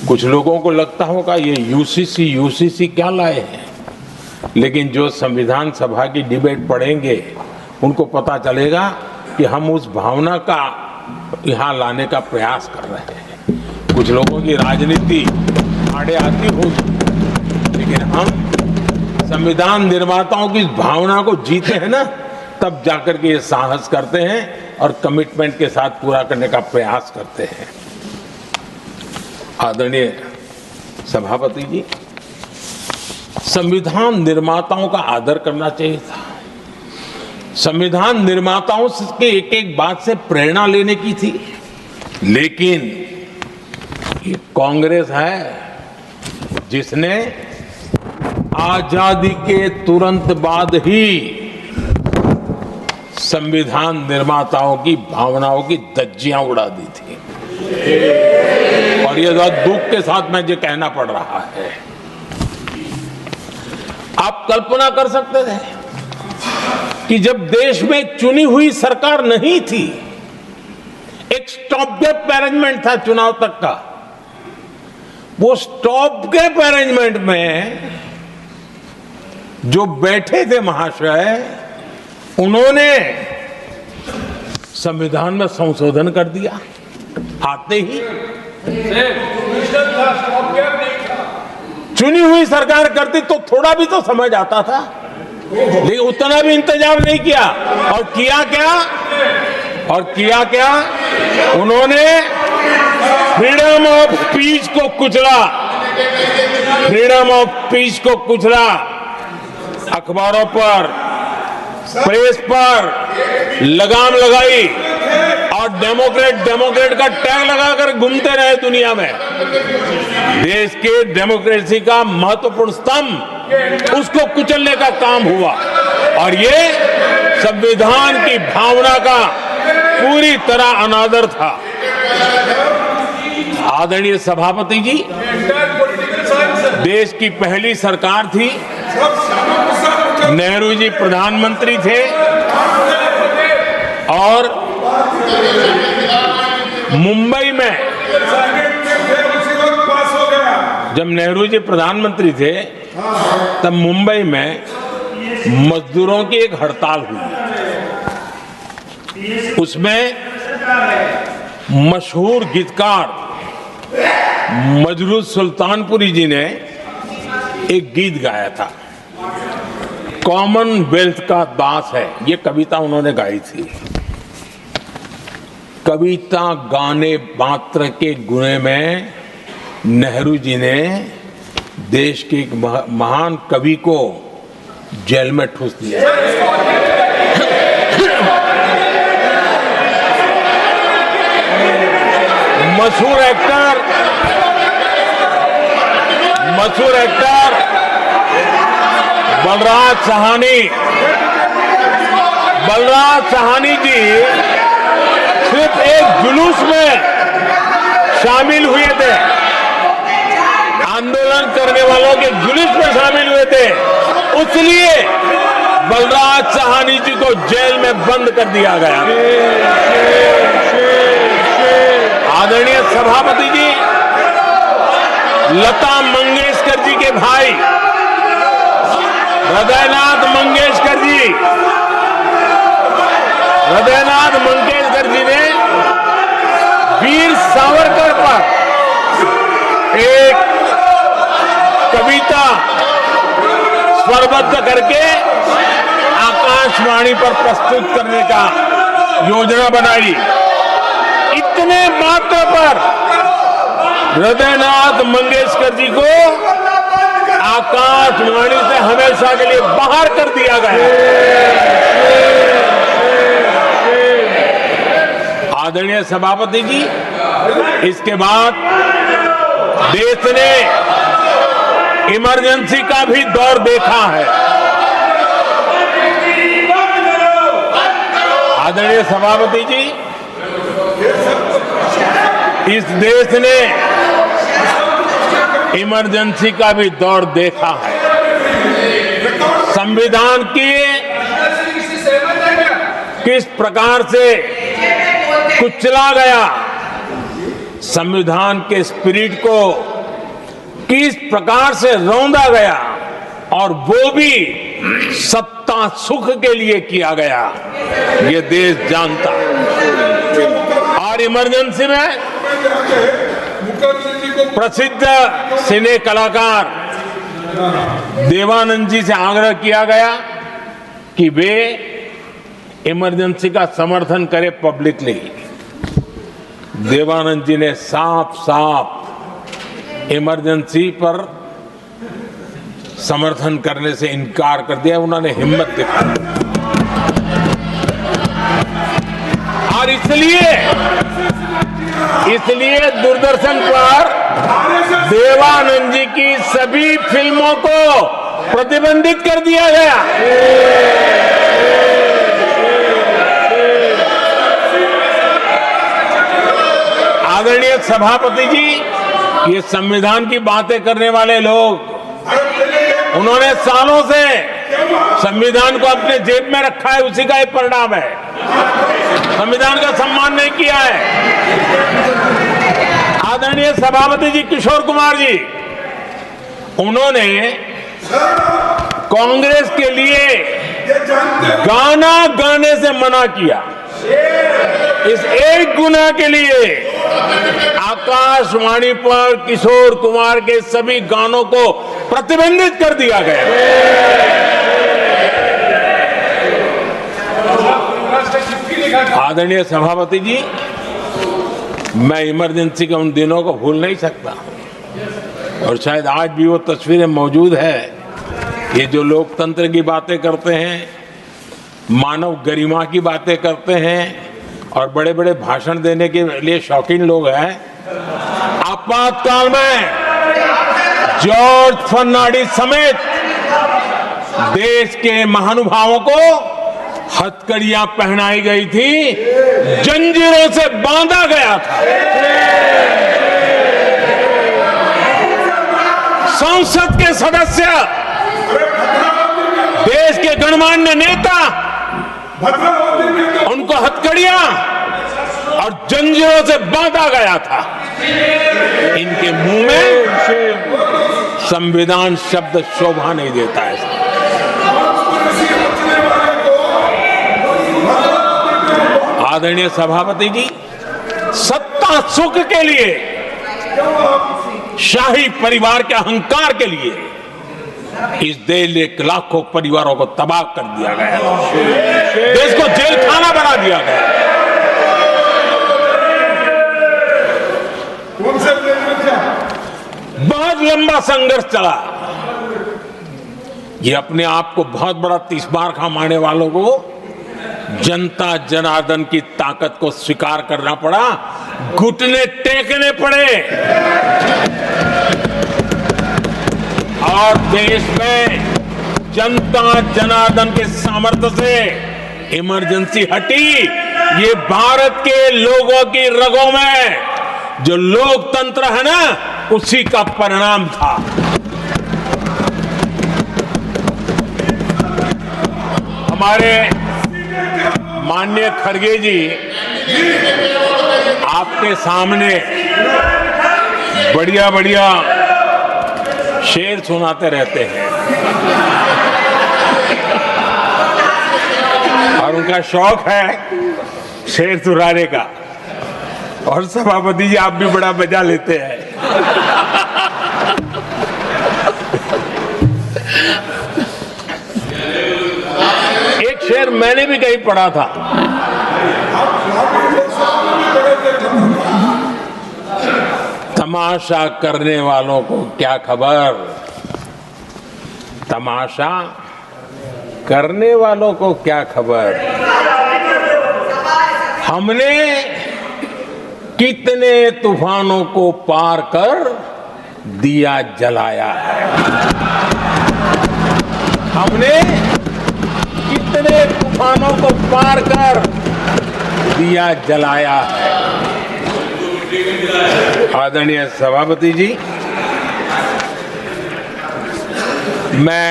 कुछ लोगों को लगता होगा ये यूसीसी क्या लाए हैं, लेकिन जो संविधान सभा की डिबेट पढ़ेंगे उनको पता चलेगा कि हम उस भावना का यहाँ लाने का प्रयास कर रहे हैं। कुछ लोगों की राजनीति आड़े आती होगी, लेकिन हम संविधान निर्माताओं की भावना को जीते हैं ना, तब जाकर के ये साहस करते हैं और कमिटमेंट के साथ पूरा करने का प्रयास करते हैं। आदरणीय सभापति जी, संविधान निर्माताओं का आदर करना चाहिए था। संविधान निर्माताओं के एक एक बात से प्रेरणा लेने की थी, लेकिन ये कांग्रेस है जिसने आजादी के तुरंत बाद ही संविधान निर्माताओं की भावनाओं की धज्जियां उड़ा दी थी। और ये दुख के साथ मैं ये कहना पड़ रहा है। आप कल्पना कर सकते थे कि जब देश में चुनी हुई सरकार नहीं थी, एक स्टॉप गैप अरेंजमेंट था चुनाव तक का, वो स्टॉप गैप अरेंजमेंट में जो बैठे थे महाशय, उन्होंने संविधान में संशोधन कर दिया आते ही। चुनी हुई सरकार करती तो थोड़ा भी तो समझ आता था, लेकिन उतना भी इंतजाम नहीं किया। और किया क्या उन्होंने फ्रीडम ऑफ स्पीच को कुचला, फ्रीडम ऑफ स्पीच को कुचला। अखबारों पर, प्रेस पर लगाम लगाई और डेमोक्रेट का टैग लगाकर घूमते रहे दुनिया में। देश के डेमोक्रेसी का महत्वपूर्ण स्तंभ, उसको कुचलने का काम हुआ और ये संविधान की भावना का पूरी तरह अनादर था। आदरणीय सभापति जी, देश की पहली सरकार थी, नेहरू जी प्रधानमंत्री थे और मुंबई में जब नेहरू जी प्रधानमंत्री थे तब मुंबई में मजदूरों की एक हड़ताल हुई। उसमें मशहूर गीतकार मजरूह सुल्तानपुरी जी ने एक गीत गाया था, कॉमनवेल्थ का दास है, ये कविता उन्होंने गाई थी। कविता गाने मात्र के गुने में नेहरू जी ने देश के एक महान कवि को जेल में ठूस दिया। मशहूर एक्टर बलराज साहनी जी सिर्फ एक जुलूस में शामिल हुए थे, आंदोलन करने वालों के जुलूस में शामिल हुए थे, इसलिए बलराज साहनी जी को जेल में बंद कर दिया गया। आदरणीय सभापति जी, लता मंगेशकर जी के भाई हृदयनाथ मंगेशकर जी ने वीर सावरकर पर एक कविता स्वरबद्ध करके आकाशवाणी पर प्रस्तुत करने का योजना बनाई। इतने मात्र पर हृदयनाथ मंगेशकर जी को आकाशवाणी से हमेशा के लिए बाहर कर दिया गया। आदरणीय सभापति जी, इसके बाद देश ने इमरजेंसी का भी दौर देखा है। आदरणीय सभापति जी, इस देश ने इमरजेंसी का भी दौर देखा है। संविधान की किस प्रकार से कुचला गया, संविधान के स्पिरिट को किस प्रकार से रौंदा गया और वो भी सत्ता सुख के लिए किया गया, ये देश जानता है। और इमरजेंसी में प्रसिद्ध सिने कलाकार देवानंद जी से आग्रह किया गया कि वे इमरजेंसी का समर्थन करें पब्लिकली। देवानंद जी ने साफ साफ इमरजेंसी पर समर्थन करने से इनकार कर दिया। उन्होंने हिम्मत दिखाई और इसलिए दूरदर्शन पर देवानंद जी की सभी फिल्मों को प्रतिबंधित कर दिया गया। आदरणीय सभापति जी, ये संविधान की बातें करने वाले लोग, उन्होंने सालों से संविधान को अपने जेब में रखा है, उसी का एक परिणाम है। संविधान का सम्मान नहीं किया है। आदरणीय सभापति जी किशोर कुमार जी, उन्होंने कांग्रेस के लिए गाना गाने से मना किया। इस एक गुनाह के लिए आकाशवाणी पर किशोर कुमार के सभी गानों को प्रतिबंधित कर दिया गया। आदरणीय सभापति जी, मैं इमरजेंसी के उन दिनों को भूल नहीं सकता और शायद आज भी वो तस्वीरें मौजूद है। ये जो लोकतंत्र की बातें करते हैं, मानव गरिमा की बातें करते हैं और बड़े बड़े भाषण देने के लिए शौकीन लोग हैं, आपातकाल में जॉर्ज फर्नांडिस समेत देश के महानुभावों को हथकड़ियां पहनाई गई थी, जंजीरों से बांधा गया था। संसद के सदस्य, देश के गणमान्य नेता, उनको हथकड़ियां और जंजीरों से बांधा गया था। इनके मुंह में संविधान शब्द शोभा नहीं देता है। आदरणीय सभापति जी, सत्ता सुख के लिए, शाही परिवार के अहंकार के लिए इस देश के लाखों परिवारों को तबाह कर दिया गया, देश को जेल खाना बना दिया गया। बहुत लंबा संघर्ष चला। ये अपने आप को बहुत बड़ा तीसमार मानने वालों को जनता जनार्दन की ताकत को स्वीकार करना पड़ा, घुटने टेकने पड़े और देश में जनता जनार्दन के सामर्थ्य से इमरजेंसी हटी। ये भारत के लोगों की रगों में जो लोकतंत्र है ना, उसी का परिणाम था। हमारे माननीय खड़गे जी आपके सामने बढ़िया बढ़िया शेर सुनाते रहते हैं और उनका शौक है शेर सुनाने का, और सभापति जी आप भी बड़ा मजा लेते हैं। एक शेर मैंने भी कहीं पढ़ा था, तमाशा करने वालों को क्या खबर, तमाशा करने वालों को क्या खबर, हमने कितने तूफानों को पार कर दिया जलाया है, हमने कितने तूफानों को पार कर दिया जलाया है। आदरणीय सभापति जी, मैं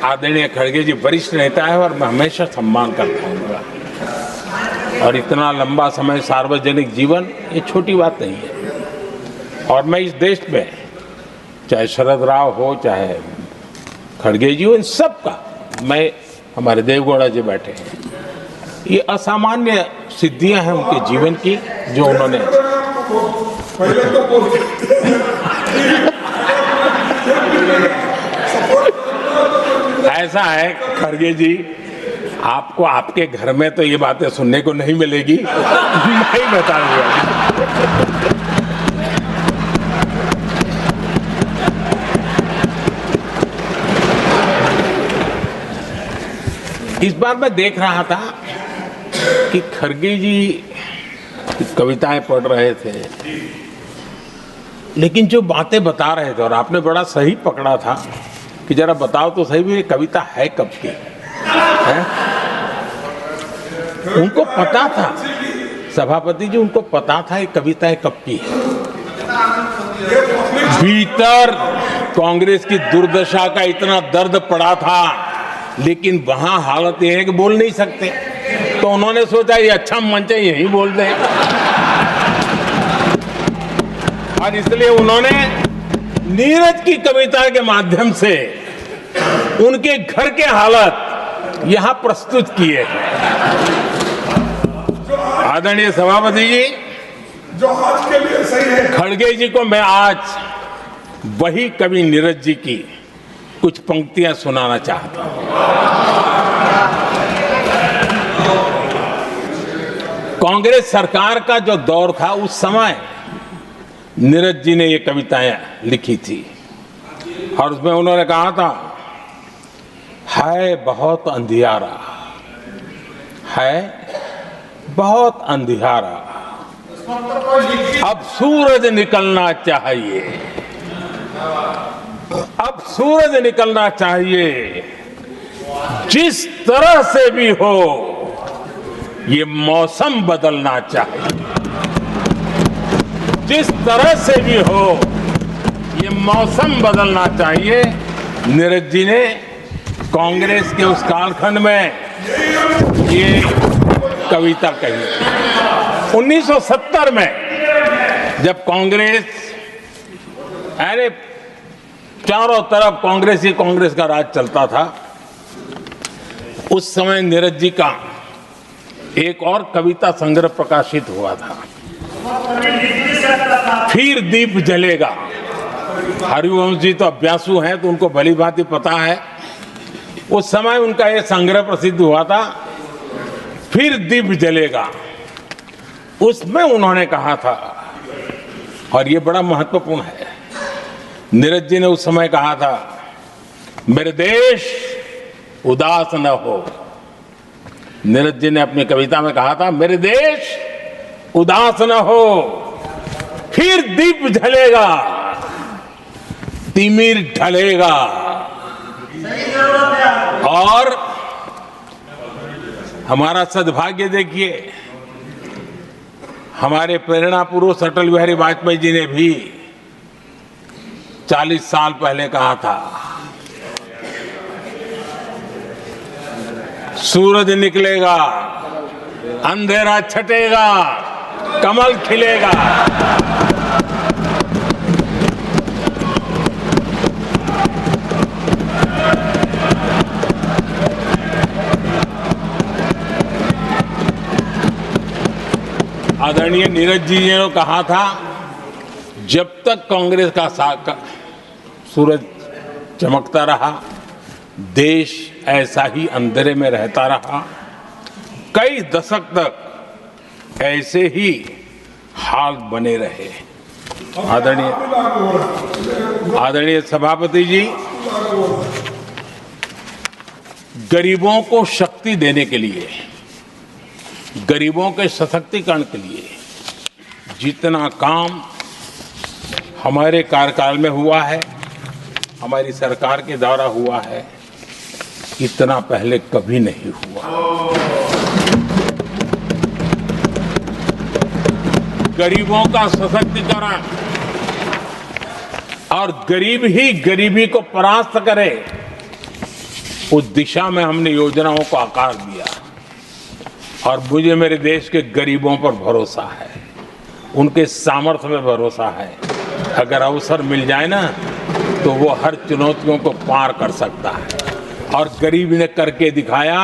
आदरणीय खड़गे जी वरिष्ठ नेता है और मैं हमेशा सम्मान करता हूँ, और इतना लंबा समय सार्वजनिक जीवन ये छोटी बात नहीं है। और मैं इस देश में चाहे शरद राव हो, चाहे खड़गे जी हो, इन सब का, मैं हमारे देवगौड़ा जी बैठे हैं, ये असामान्य सिद्धियां हैं उनके जीवन की जो उन्होंने ऐसा है खड़गे जी, आपको आपके घर में तो ये बातें सुनने को नहीं मिलेगी, मैं ही बताऊंगा। इस बार मैं देख रहा था कि खड़गे जी कविताएं पढ़ रहे थे, लेकिन जो बातें बता रहे थे, और आपने बड़ा सही पकड़ा था कि जरा बताओ तो सही भी ये कविता है कब की है? उनको पता था, सभापति जी उनको पता था ये कविताएं कब की है। भीतर कांग्रेस की दुर्दशा का इतना दर्द पड़ा था, लेकिन वहां हालत यह है कि बोल नहीं सकते, तो उन्होंने सोचा ये अच्छा मंच है, यही बोल दें, और इसलिए उन्होंने नीरज की कविता के माध्यम से उनके घर के हालात यहां प्रस्तुत किए हैं। आदरणीय सभापति जी, जो आज के लिए सही है, खड़गे जी को मैं आज वही कवि नीरज जी की कुछ पंक्तियां सुनाना चाहता हूं। कांग्रेस सरकार का जो दौर था उस समय नीरज जी ने ये कविताएं लिखी थी और उसमें उन्होंने कहा था, है बहुत अंधियारा, है बहुत अंधियारा, अब सूरज निकलना चाहिए, अब सूरज निकलना चाहिए, जिस तरह से भी हो ये मौसम बदलना चाहिए, जिस तरह से भी हो ये मौसम बदलना चाहिए। नीरज जी ने कांग्रेस के उस कालखंड में ये कविता कही। 1970 में जब कांग्रेस, अरे चारों तरफ कांग्रेस का राज चलता था, उस समय नीरज जी का एक और कविता संग्रह प्रकाशित हुआ था, फिर दीप जलेगा। हरिवंश जी तो अभ्यासु हैं तो उनको भली भांति पता है। उस समय उनका यह संग्रह प्रसिद्ध हुआ था, फिर दीप जलेगा। उसमें उन्होंने कहा था, और ये बड़ा महत्वपूर्ण है, नीरज जी ने उस समय कहा था, मेरे देश उदास न हो। नीरज जी ने अपनी कविता में कहा था, मेरे देश उदास न हो, फिर दीप जलेगा, तिमिर ढलेगा। और हमारा सद्भाग्य देखिए, हमारे प्रेरणा पुरुष अटल बिहारी वाजपेयी जी ने भी 40 साल पहले कहा था, सूरज निकलेगा, अंधेरा छटेगा, कमल खिलेगा। आदरणीय नीरज जी ने कहा था, जब तक कांग्रेस का सूरज चमकता रहा, देश ऐसा ही अंधेरे में रहता रहा। कई दशक तक ऐसे ही हाल बने रहे। आदरणीय सभापति जी, गरीबों को शक्ति देने के लिए, गरीबों के सशक्तिकरण के लिए जितना काम हमारे कार्यकाल में हुआ है, हमारी सरकार के द्वारा हुआ है, इतना पहले कभी नहीं हुआ। गरीबों का सशक्तिकरण और गरीब ही गरीबी को परास्त करे, उस दिशा में हमने योजनाओं को आकार दिया। और मुझे मेरे देश के गरीबों पर भरोसा है, उनके सामर्थ्य में भरोसा है। अगर अवसर मिल जाए ना, तो वो हर चुनौतियों को पार कर सकता है। और गरीब ने करके दिखाया,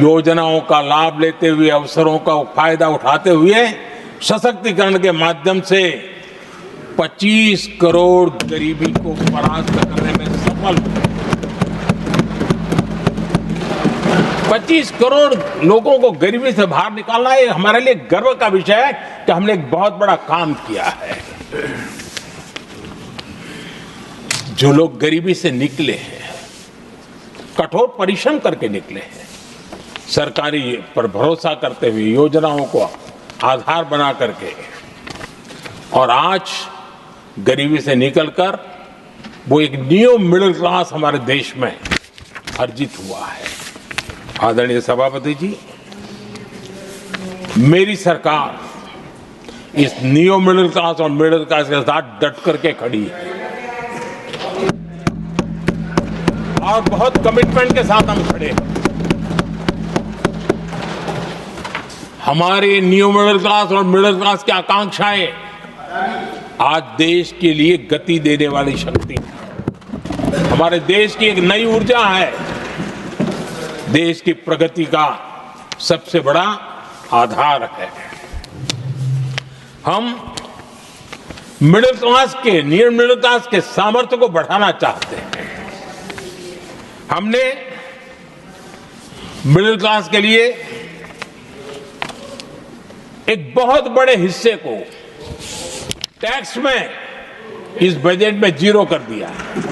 योजनाओं का लाभ लेते हुए, अवसरों का फायदा उठाते हुए, सशक्तिकरण के माध्यम से 25 करोड़ गरीबी को परास्त करने में सफल हुए। 25 करोड़ लोगों को गरीबी से बाहर निकालना, ये हमारे लिए गर्व का विषय है कि हमने एक बहुत बड़ा काम किया है। जो लोग गरीबी से निकले हैं, कठोर परिश्रम करके निकले हैं, सरकारी पर भरोसा करते हुए, योजनाओं को आधार बना करके, और आज गरीबी से निकलकर वो एक न्यू मिडिल क्लास हमारे देश में अर्जित हुआ है। आदरणीय सभापति जी, मेरी सरकार इस न्यू मिडिल क्लास और मिडिल क्लास के साथ डट करके खड़ी है और बहुत कमिटमेंट के साथ हम खड़े हैं। हमारी न्यू मिडिल क्लास और मिडिल क्लास की आकांक्षाएं आज देश के लिए गति देने वाली शक्ति है। हमारे देश की एक नई ऊर्जा है, देश की प्रगति का सबसे बड़ा आधार है। हम मिडिल क्लास के, न्यू मिडिल क्लास के सामर्थ्य को बढ़ाना चाहते हैं। हमने मिडिल क्लास के लिए एक बहुत बड़े हिस्से को टैक्स में इस बजट में जीरो कर दिया है।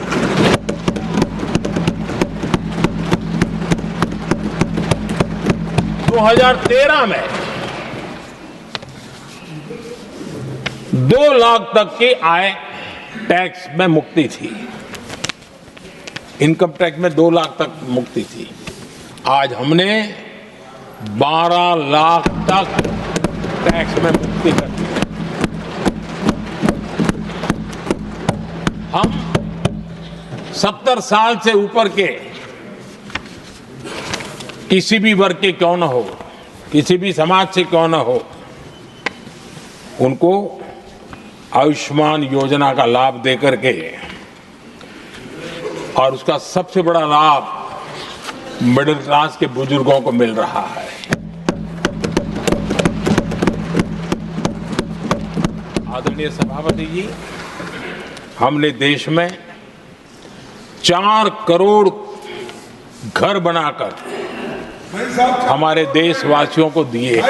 दो 2013 में 2 लाख तक की आय टैक्स में मुक्ति थी, इनकम टैक्स में 2 लाख तक मुक्ति थी। आज हमने 12 लाख तक टैक्स में मुक्ति कर दी। हम 70 साल से ऊपर के किसी भी वर्ग के क्यों न हो, किसी भी समाज से क्यों न हो, उनको आयुष्मान योजना का लाभ देकर के, और उसका सबसे बड़ा लाभ मिडिल क्लास के बुजुर्गों को मिल रहा है। आदरणीय सभापति जी, हमने देश में 4 करोड़ घर बनाकर हमारे देशवासियों को दिए,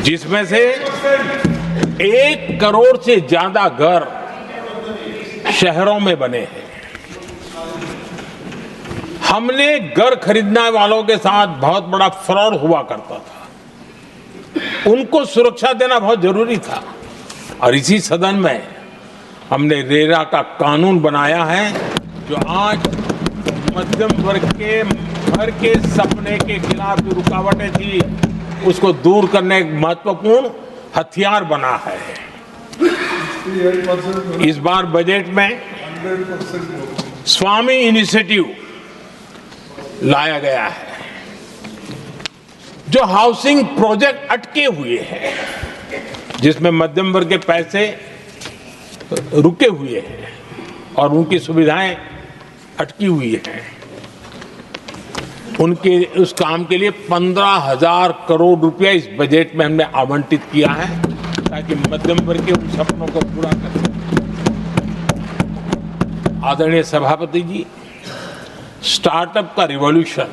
जिसमें से 1 करोड़ से ज्यादा घर शहरों में बने हैं। हमने घर खरीदने वालों के साथ बहुत बड़ा फ्रॉड हुआ करता था, उनको सुरक्षा देना बहुत जरूरी था, और इसी सदन में हमने रेरा का कानून बनाया है, जो आज मध्यम वर्ग के घर के सपने के खिलाफ जो रुकावटें थी, उसको दूर करने एक महत्वपूर्ण हथियार बना है। इस बार बजट में स्वामी इनिशिएटिव लाया गया है, जो हाउसिंग प्रोजेक्ट अटके हुए हैं, जिसमें मध्यम वर्ग के पैसे रुके हुए हैं और उनकी सुविधाएं अटकी हुई हैं, उनके उस काम के लिए 15,000 करोड़ रुपया इस बजट में हमने आवंटित किया है, ताकि मध्यम वर्ग के उन सपनों को पूरा कर सकें। आदरणीय सभापति जी, स्टार्टअप का रिवॉल्यूशन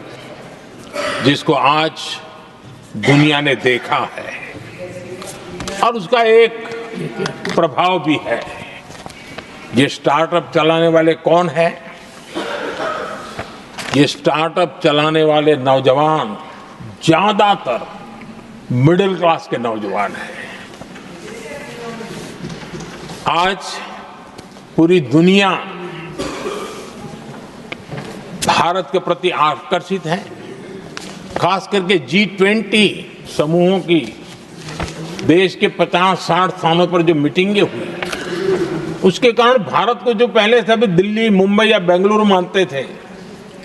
जिसको आज दुनिया ने देखा है, और उसका एक प्रभाव भी है। ये स्टार्टअप चलाने वाले कौन है? ये स्टार्टअप चलाने वाले नौजवान ज्यादातर मिडिल क्लास के नौजवान हैं। आज पूरी दुनिया भारत के प्रति आकर्षित है, खास करके G20 समूहों की देश के 50-60 स्थानों पर जो मीटिंगें हुई, उसके कारण भारत को जो पहले सभी दिल्ली, मुंबई या बेंगलुरु मानते थे,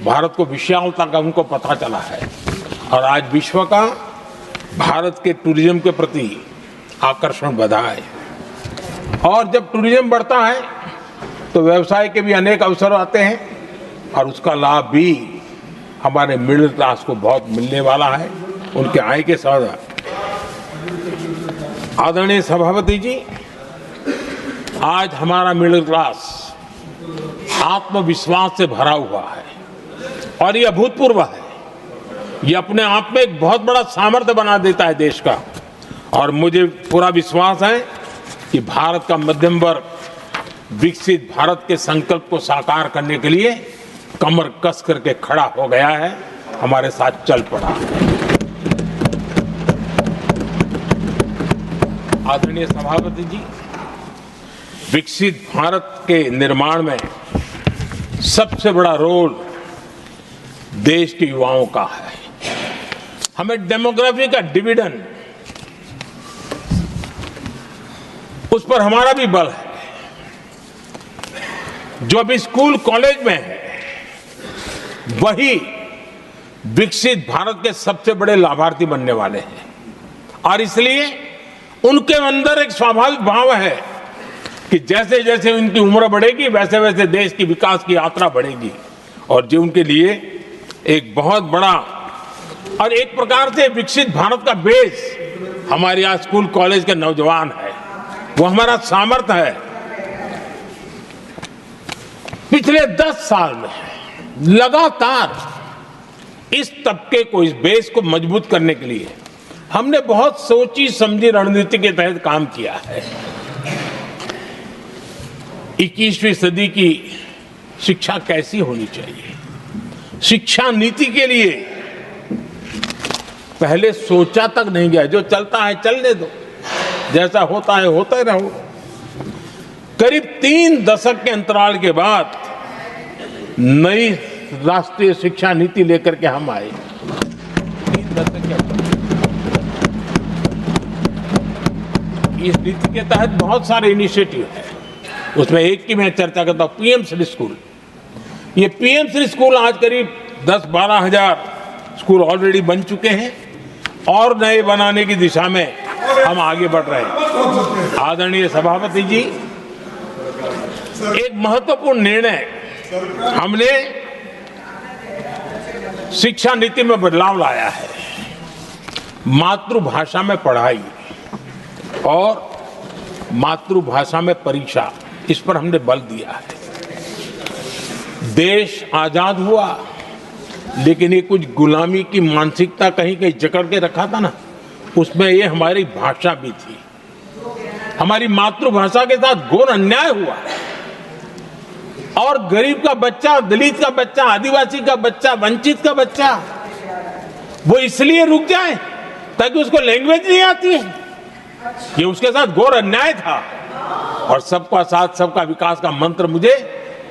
भारत को विशालता का उनको पता चला है, और आज विश्व का भारत के टूरिज्म के प्रति आकर्षण बढ़ा है। और जब टूरिज्म बढ़ता है तो व्यवसाय के भी अनेक अवसर आते हैं, और उसका लाभ भी हमारे मिडिल क्लास को बहुत मिलने वाला है, उनके आय के साथ। आदरणीय सभापति जी, आज हमारा मिडिल क्लास आत्मविश्वास से भरा हुआ है, और ये अभूतपूर्व है। ये अपने आप में एक बहुत बड़ा सामर्थ्य बना देता है देश का, और मुझे पूरा विश्वास है कि भारत का मध्यम वर्ग विकसित भारत के संकल्प को साकार करने के लिए कमर कस करके खड़ा हो गया है, हमारे साथ चल पड़ा है। आदरणीय सभापति जी, विकसित भारत के निर्माण में सबसे बड़ा रोल देश के युवाओं का है। हमें डेमोग्राफी का डिविडेंड, उस पर हमारा भी बल है। जो अभी स्कूल कॉलेज में है, वही विकसित भारत के सबसे बड़े लाभार्थी बनने वाले हैं, और इसलिए उनके अंदर एक स्वाभाविक भाव है कि जैसे जैसे उनकी उम्र बढ़ेगी, वैसे वैसे देश की विकास की यात्रा बढ़ेगी, और जो उनके लिए एक बहुत बड़ा और एक प्रकार से विकसित भारत का बेस हमारे यहाँ स्कूल कॉलेज के नौजवान है, वो हमारा सामर्थ्य है। पिछले 10 साल में लगातार इस तबके को, इस बेस को मजबूत करने के लिए हमने बहुत सोची समझी रणनीति के तहत काम किया है। 21वीं सदी की शिक्षा कैसी होनी चाहिए, शिक्षा नीति के लिए पहले सोचा तक नहीं गया। जो चलता है चलने दो, जैसा होता है होता ही रहो। करीब 3 दशक के अंतराल के बाद नई राष्ट्रीय शिक्षा नीति लेकर के हम आए। 3 दशक के अंतराल। इस नीति के तहत बहुत सारे इनिशिएटिव है। उसमें एक की मैं चर्चा करता हूं, पीएम श्री स्कूल। ये पीएम श्री स्कूल आज करीब 10-12 हजार स्कूल ऑलरेडी बन चुके हैं और नए बनाने की दिशा में हम आगे बढ़ रहे हैं। आदरणीय सभापति जी, एक महत्वपूर्ण निर्णय हमने शिक्षा नीति में बदलाव लाया है। मातृभाषा में पढ़ाई और मातृभाषा में परीक्षा, इस पर हमने बल दिया है। देश आजाद हुआ, लेकिन ये कुछ गुलामी की मानसिकता कहीं कहीं जकड़ के रखा था ना, उसमें ये हमारी भाषा भी थी। हमारी मातृभाषा के साथ घोर अन्याय हुआ और गरीब का बच्चा, दलित का बच्चा, आदिवासी का बच्चा, वंचित का बच्चा वो इसलिए रुक जाए ताकि उसको लैंग्वेज नहीं आती है। ये उसके साथ घोर अन्याय था। और सबका साथ सबका विकास का मंत्र मुझे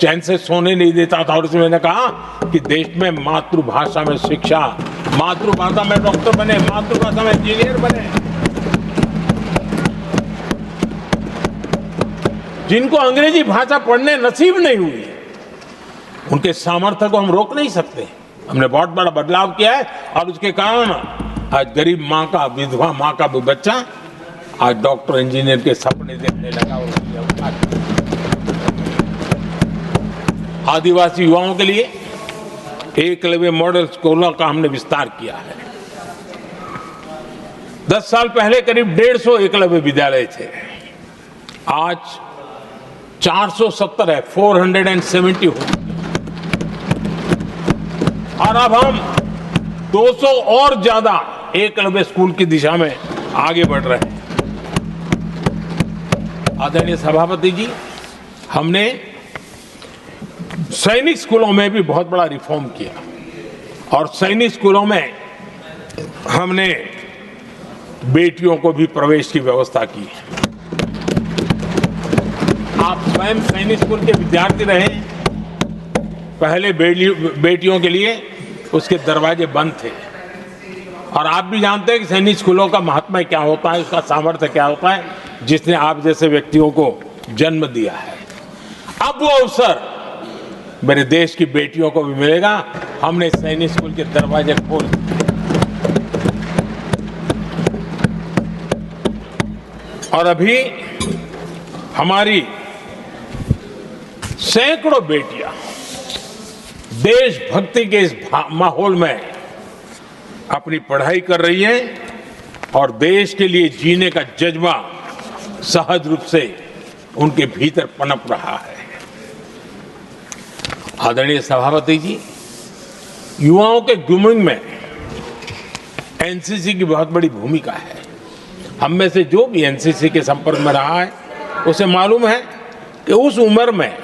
चैन से सोने नहीं देता था। और इसमें मैंने कहा कि देश में मातृभाषा में शिक्षा, मातृभाषा में डॉक्टर बने, मातृभाषा में इंजीनियर बने। जिनको अंग्रेजी भाषा पढ़ने नसीब नहीं हुई, उनके सामर्थ्य को हम रोक नहीं सकते। हमने बहुत बड़ा बदलाव किया है और उसके कारण आज गरीब माँ का, विधवा माँ का भी बच्चा आज डॉक्टर इंजीनियर के सपने देखने लगा। आदिवासी युवाओं के लिए एकलव्य मॉडल स्कूलों का हमने विस्तार किया है। 10 साल पहले करीब 150 एकलव्य विद्यालय थे, आज 470 है, 470 हो। और अब हम 200 और ज्यादा एकलव्य स्कूल की दिशा में आगे बढ़ रहे हैं। आदरणीय सभापति जी, हमने सैनिक स्कूलों में भी बहुत बड़ा रिफॉर्म किया और सैनिक स्कूलों में हमने बेटियों को भी प्रवेश की व्यवस्था की। आप स्वयं सैनिक स्कूल के विद्यार्थी रहे। पहले बेटियों के लिए उसके दरवाजे बंद थे और आप भी जानते हैं कि सैनिक स्कूलों का महात्मा क्या होता है, उसका सामर्थ्य क्या होता है, जिसने आप जैसे व्यक्तियों को जन्म दिया है। अब वो अवसर मेरे देश की बेटियों को भी मिलेगा। हमने सैनिक स्कूल के दरवाजे खोल और अभी हमारी सैकड़ों बेटियां देशभक्ति के इस माहौल में अपनी पढ़ाई कर रही हैं और देश के लिए जीने का जज्बा सहज रूप से उनके भीतर पनप रहा है। आदरणीय सभापति जी, युवाओं के ग्रूमिंग में एनसीसी की बहुत बड़ी भूमिका है। हम में से जो भी एनसीसी के संपर्क में रहा है उसे मालूम है कि उस उम्र में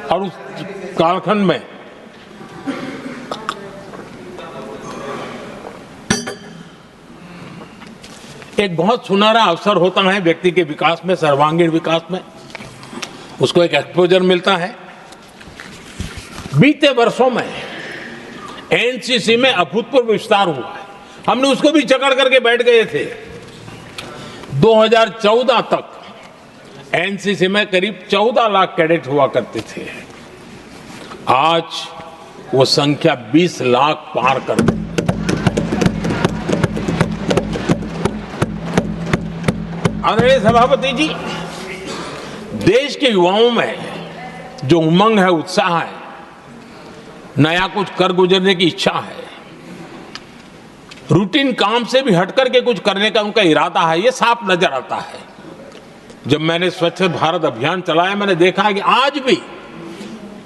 और उस कालखंड में एक बहुत सुनहरा अवसर होता है व्यक्ति के विकास में, सर्वांगीण विकास में। उसको एक एक्सपोजर मिलता है। बीते वर्षों में एनसीसी में अभूतपूर्व विस्तार हुआ है। हमने उसको भी जकड़ करके बैठ गए थे। 2014 तक एनसीसी में करीब 14 लाख कैडेट हुआ करते थे। आज वो संख्या 20 लाख पार कर गई। आदरणीय सभापति जी, देश के युवाओं में जो उमंग है, उत्साह है, नया कुछ कर गुजरने की इच्छा है, रूटीन काम से भी हटकर के कुछ करने का उनका इरादा है, ये साफ नजर आता है। जब मैंने स्वच्छ भारत अभियान चलाया, मैंने देखा है कि आज भी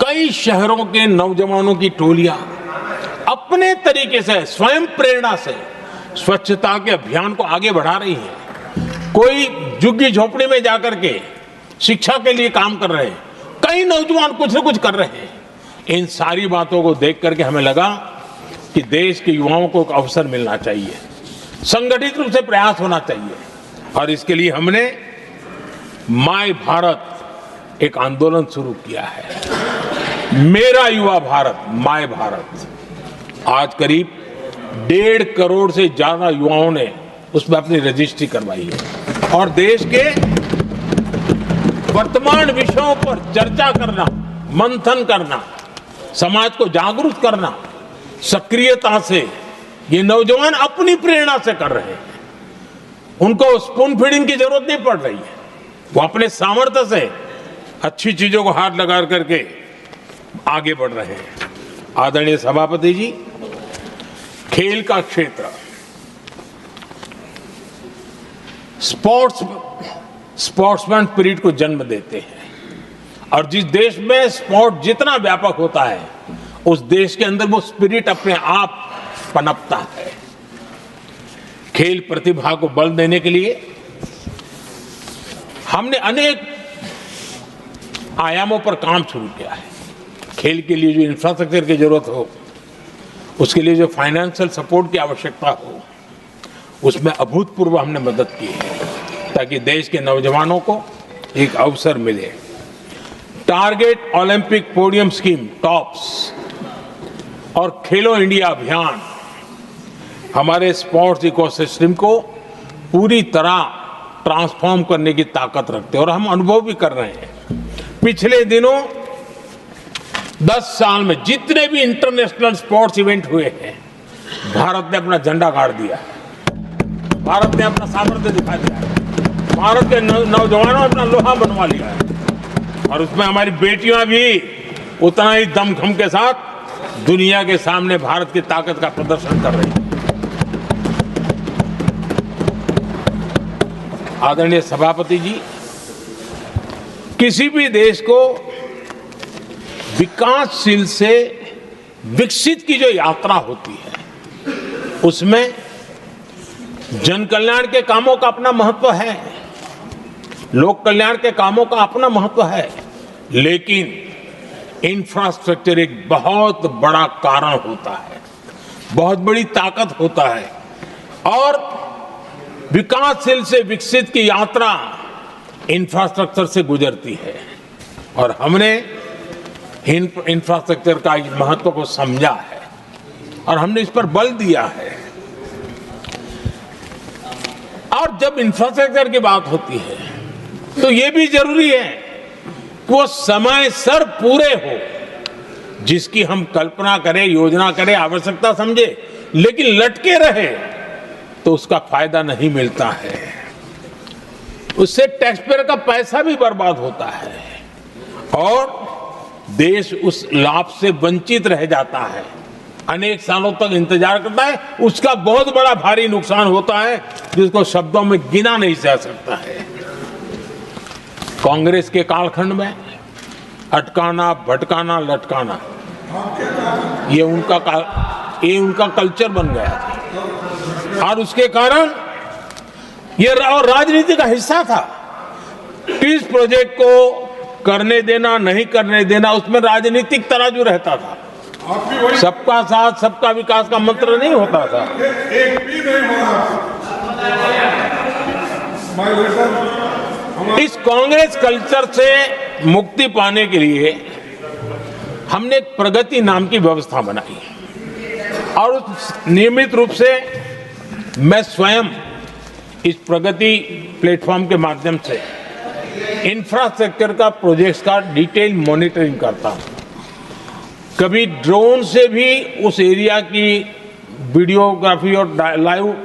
कई शहरों के नौजवानों की टोलियां अपने तरीके से, स्वयं प्रेरणा से स्वच्छता के अभियान को आगे बढ़ा रही है, कोई झुग्गी झोपड़ी में जाकर के शिक्षा के लिए काम कर रहे हैं, कई नौजवान कुछ न कुछ कर रहे हैं। इन सारी बातों को देख करके हमें लगा कि देश के युवाओं को एक अवसर मिलना चाहिए, संगठित रूप से प्रयास होना चाहिए, और इसके लिए हमने माय भारत एक आंदोलन शुरू किया है। मेरा युवा भारत, माय भारत। आज करीब 1.5 करोड़ से ज्यादा युवाओं ने उसमें अपनी रजिस्ट्री करवाई है, और देश के वर्तमान विषयों पर चर्चा करना, मंथन करना, समाज को जागरूक करना, सक्रियता से ये नौजवान अपनी प्रेरणा से कर रहे हैं। उनको स्पून फीडिंग की जरूरत नहीं पड़ रही है, वो अपने सामर्थ्य से अच्छी चीजों को हाथ लगा करके आगे बढ़ रहे हैं। आदरणीय सभापति जी, खेल का क्षेत्र, स्पोर्ट्समैन स्पिरिट को जन्म देते हैं, और जिस देश में स्पोर्ट जितना व्यापक होता है, उस देश के अंदर वो स्पिरिट अपने आप पनपता है। खेल प्रतिभा को बल देने के लिए हमने अनेक आयामों पर काम शुरू किया है। खेल के लिए जो इंफ्रास्ट्रक्चर की जरूरत हो, उसके लिए जो फाइनेंशियल सपोर्ट की आवश्यकता हो, उसमें अभूतपूर्व हमने मदद की है, ताकि देश के नौजवानों को एक अवसर मिले। Target Olympic podium scheme tops और खेलो इंडिया अभियान हमारे स्पोर्ट्स इकोसिस्टम को पूरी तरह ट्रांसफॉर्म करने की ताकत रखते हैं, और हम अनुभव भी कर रहे हैं। पिछले दिनों 10 साल में जितने भी इंटरनेशनल स्पोर्ट्स इवेंट हुए हैं, भारत ने अपना झंडा गाड़ दिया है, भारत ने अपना सामर्थ्य दिखा दिया है, भारत के नौजवानों ने अपना लोहा बनवा लिया है, और उसमें हमारी बेटियां भी उतना ही दमखम के साथ दुनिया के सामने भारत की ताकत का प्रदर्शन कर रही है। आदरणीय सभापति जी, किसी भी देश को विकासशील से विकसित की जो यात्रा होती है, उसमें जन कल्याण के कामों का अपना महत्व है, लोक कल्याण के कामों का अपना महत्व है, लेकिन इंफ्रास्ट्रक्चर एक बहुत बड़ा कारण होता है, बहुत बड़ी ताकत होता है, और विकासशील से विकसित की यात्रा इंफ्रास्ट्रक्चर से गुजरती है, और हमने इंफ्रास्ट्रक्चर का महत्व को समझा है, और हमने इस पर बल दिया है। और जब इंफ्रास्ट्रक्चर की बात होती है, तो ये भी जरूरी है कि वो समय सर पूरे हो, जिसकी हम कल्पना करें, योजना करें, आवश्यकता समझे, लेकिन लटके रहे तो उसका फायदा नहीं मिलता है, उससे टैक्सपेयर का पैसा भी बर्बाद होता है, और देश उस लाभ से वंचित रह जाता है, अनेक सालों तक इंतजार करता है, उसका बहुत बड़ा भारी नुकसान होता है, जिसको शब्दों में गिना नहीं जा सकता है। कांग्रेस के कालखंड में अटकाना, भटकाना, लटकाना, ये उनका कल्चर बन गया था, और उसके कारण ये राजनीति का हिस्सा था। किस प्रोजेक्ट को करने देना, नहीं करने देना, उसमें राजनीतिक तराजू रहता था। सबका साथ सबका विकास का मंत्र नहीं होता था। एक भी नहीं होना। इस कांग्रेस कल्चर से मुक्ति पाने के लिए हमने एक प्रगति नाम की व्यवस्था बनाई, और उस नियमित रूप से मैं स्वयं इस प्रगति प्लेटफॉर्म के माध्यम से इंफ्रास्ट्रक्चर का प्रोजेक्ट्स का डिटेल मॉनिटरिंग करता हूं। कभी ड्रोन से भी उस एरिया की वीडियोग्राफी और लाइव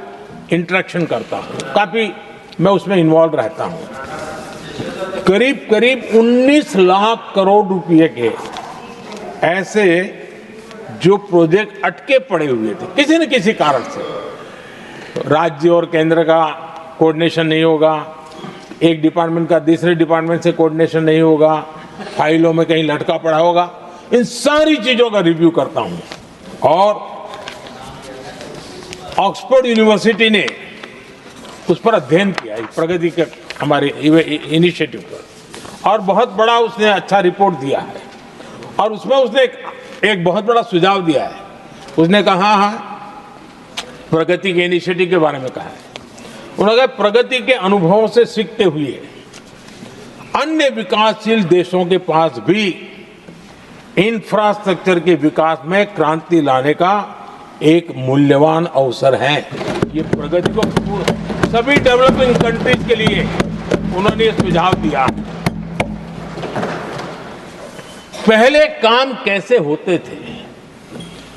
इंटरेक्शन करता हूं, काफी मैं उसमें इन्वॉल्व रहता हूं। करीब 19 लाख करोड़ रुपए के ऐसे जो प्रोजेक्ट अटके पड़े हुए थे किसी न किसी कारण से, राज्य और केंद्र का कोऑर्डिनेशन नहीं होगा, एक डिपार्टमेंट का दूसरे डिपार्टमेंट से कोऑर्डिनेशन नहीं होगा, फाइलों में कहीं लटका पड़ा होगा, इन सारी चीजों का रिव्यू करता हूं, और ऑक्सफोर्ड यूनिवर्सिटी ने उस पर अध्ययन किया, इस प्रगति के हमारे इनिशिएटिव पर, और बहुत बड़ा उसने अच्छा रिपोर्ट दिया है। और उसमें उसने एक बहुत बड़ा सुझाव दिया है। उसने कहा प्रगति के इनिशिएटिव के बारे में कहा है, उन्होंने कहा प्रगति के अनुभवों से सीखते हुए अन्य विकासशील देशों के पास भी इंफ्रास्ट्रक्चर के विकास में क्रांति लाने का एक मूल्यवान अवसर है। ये प्रगति को सभी डेवलपिंग कंट्रीज के लिए उन्होंने ये सुझाव दिया। पहले काम कैसे होते थे,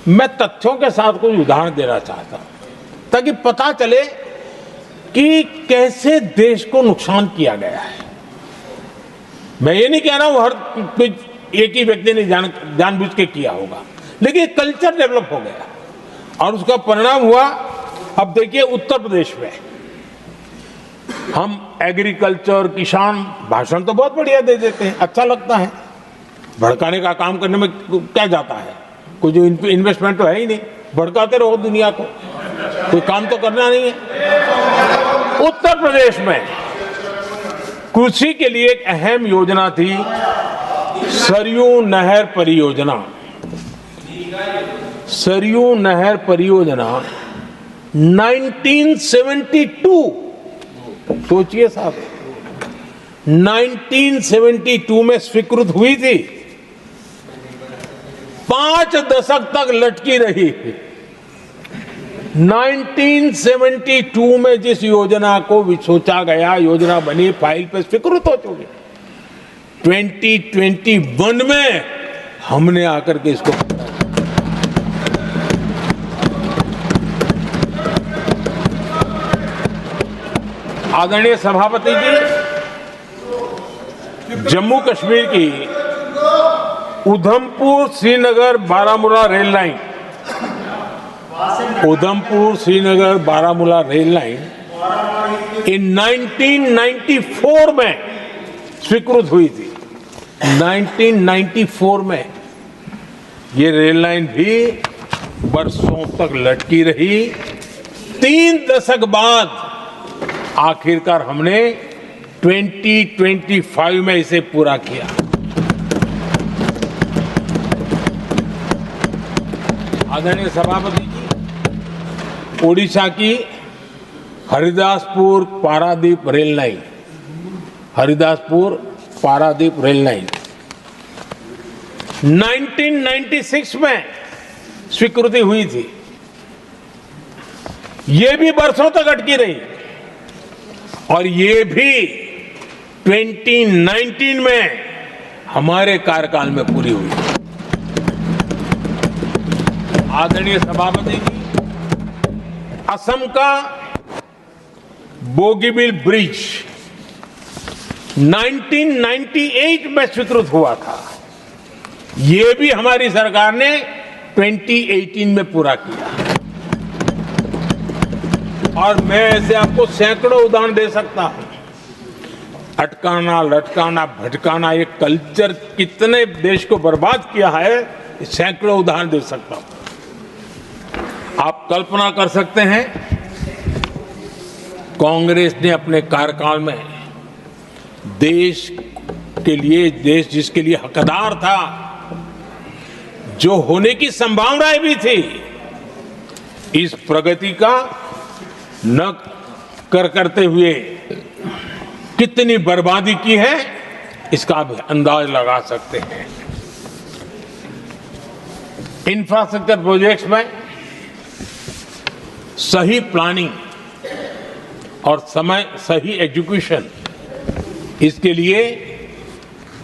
मैं तथ्यों के साथ कुछ उदाहरण देना चाहता हूं ताकि पता चले कि कैसे देश को नुकसान किया गया है। मैं ये नहीं कह रहा हूं हर एक ही व्यक्ति ने जानबूझ के किया होगा, लेकिन कल्चर डेवलप हो गया और उसका परिणाम हुआ। अब देखिए उत्तर प्रदेश में हम एग्रीकल्चर, किसान, भाषण तो बहुत बढ़िया दे देते हैं, अच्छा लगता है, भड़काने का काम करने में क्या जाता है, कोई जो इन्वेस्टमेंट तो है ही नहीं, भड़काते रहो दुनिया को, कोई काम तो करना नहीं है। उत्तर प्रदेश में कृषि के लिए एक अहम योजना थी, सरयू नहर परियोजना। सरयू नहर परियोजना 1972, सोचिए साहब, 1972 में स्वीकृत हुई थी, 5 दशक तक लटकी रही। 1972 में जिस योजना को सोचा गया, योजना बनी, फाइल पे स्वीकृत हो चुकी, 2021 में हमने आकर के इसको आदरणीय सभापति जी, जम्मू कश्मीर की Udhampur Srinagar Baramulla rail line, Udhampur Srinagar Baramulla rail line in 1994 में स्वीकृत हुई थी। 1994 में ये रेल लाइन भी बरसों तक लटकी रही। 3 दशक बाद आखिरकार हमने 2025 में इसे पूरा किया। आदरणीय सभापति जी, ओडिशा की Haridaspur Paradip rail line, Haridaspur Paradip rail line 1996 में स्वीकृति हुई थी। ये भी बरसों तक अटकी रही और ये भी 2019 में हमारे कार्यकाल में पूरी हुई। आदरणीय सभापति जी, असम का बोगीबिल ब्रिज 1998 में स्वीकृत हुआ था, ये भी हमारी सरकार ने 2018 में पूरा किया। और मैं ऐसे आपको सैकड़ों उदाहरण दे सकता हूं। अटकाना, लटकाना, भटकाना, ये कल्चर कितने देश को बर्बाद किया है, सैकड़ों उदाहरण दे सकता हूं। आप कल्पना कर सकते हैं, कांग्रेस ने अपने कार्यकाल में देश के लिए, देश जिसके लिए हकदार था, जो होने की संभावनाएं भी थी, इस प्रगति का न करते हुए कितनी बर्बादी की है, इसका आप अंदाज लगा सकते हैं। इंफ्रास्ट्रक्चर प्रोजेक्ट्स में सही प्लानिंग और समय सही एग्जीक्यूशन, इसके लिए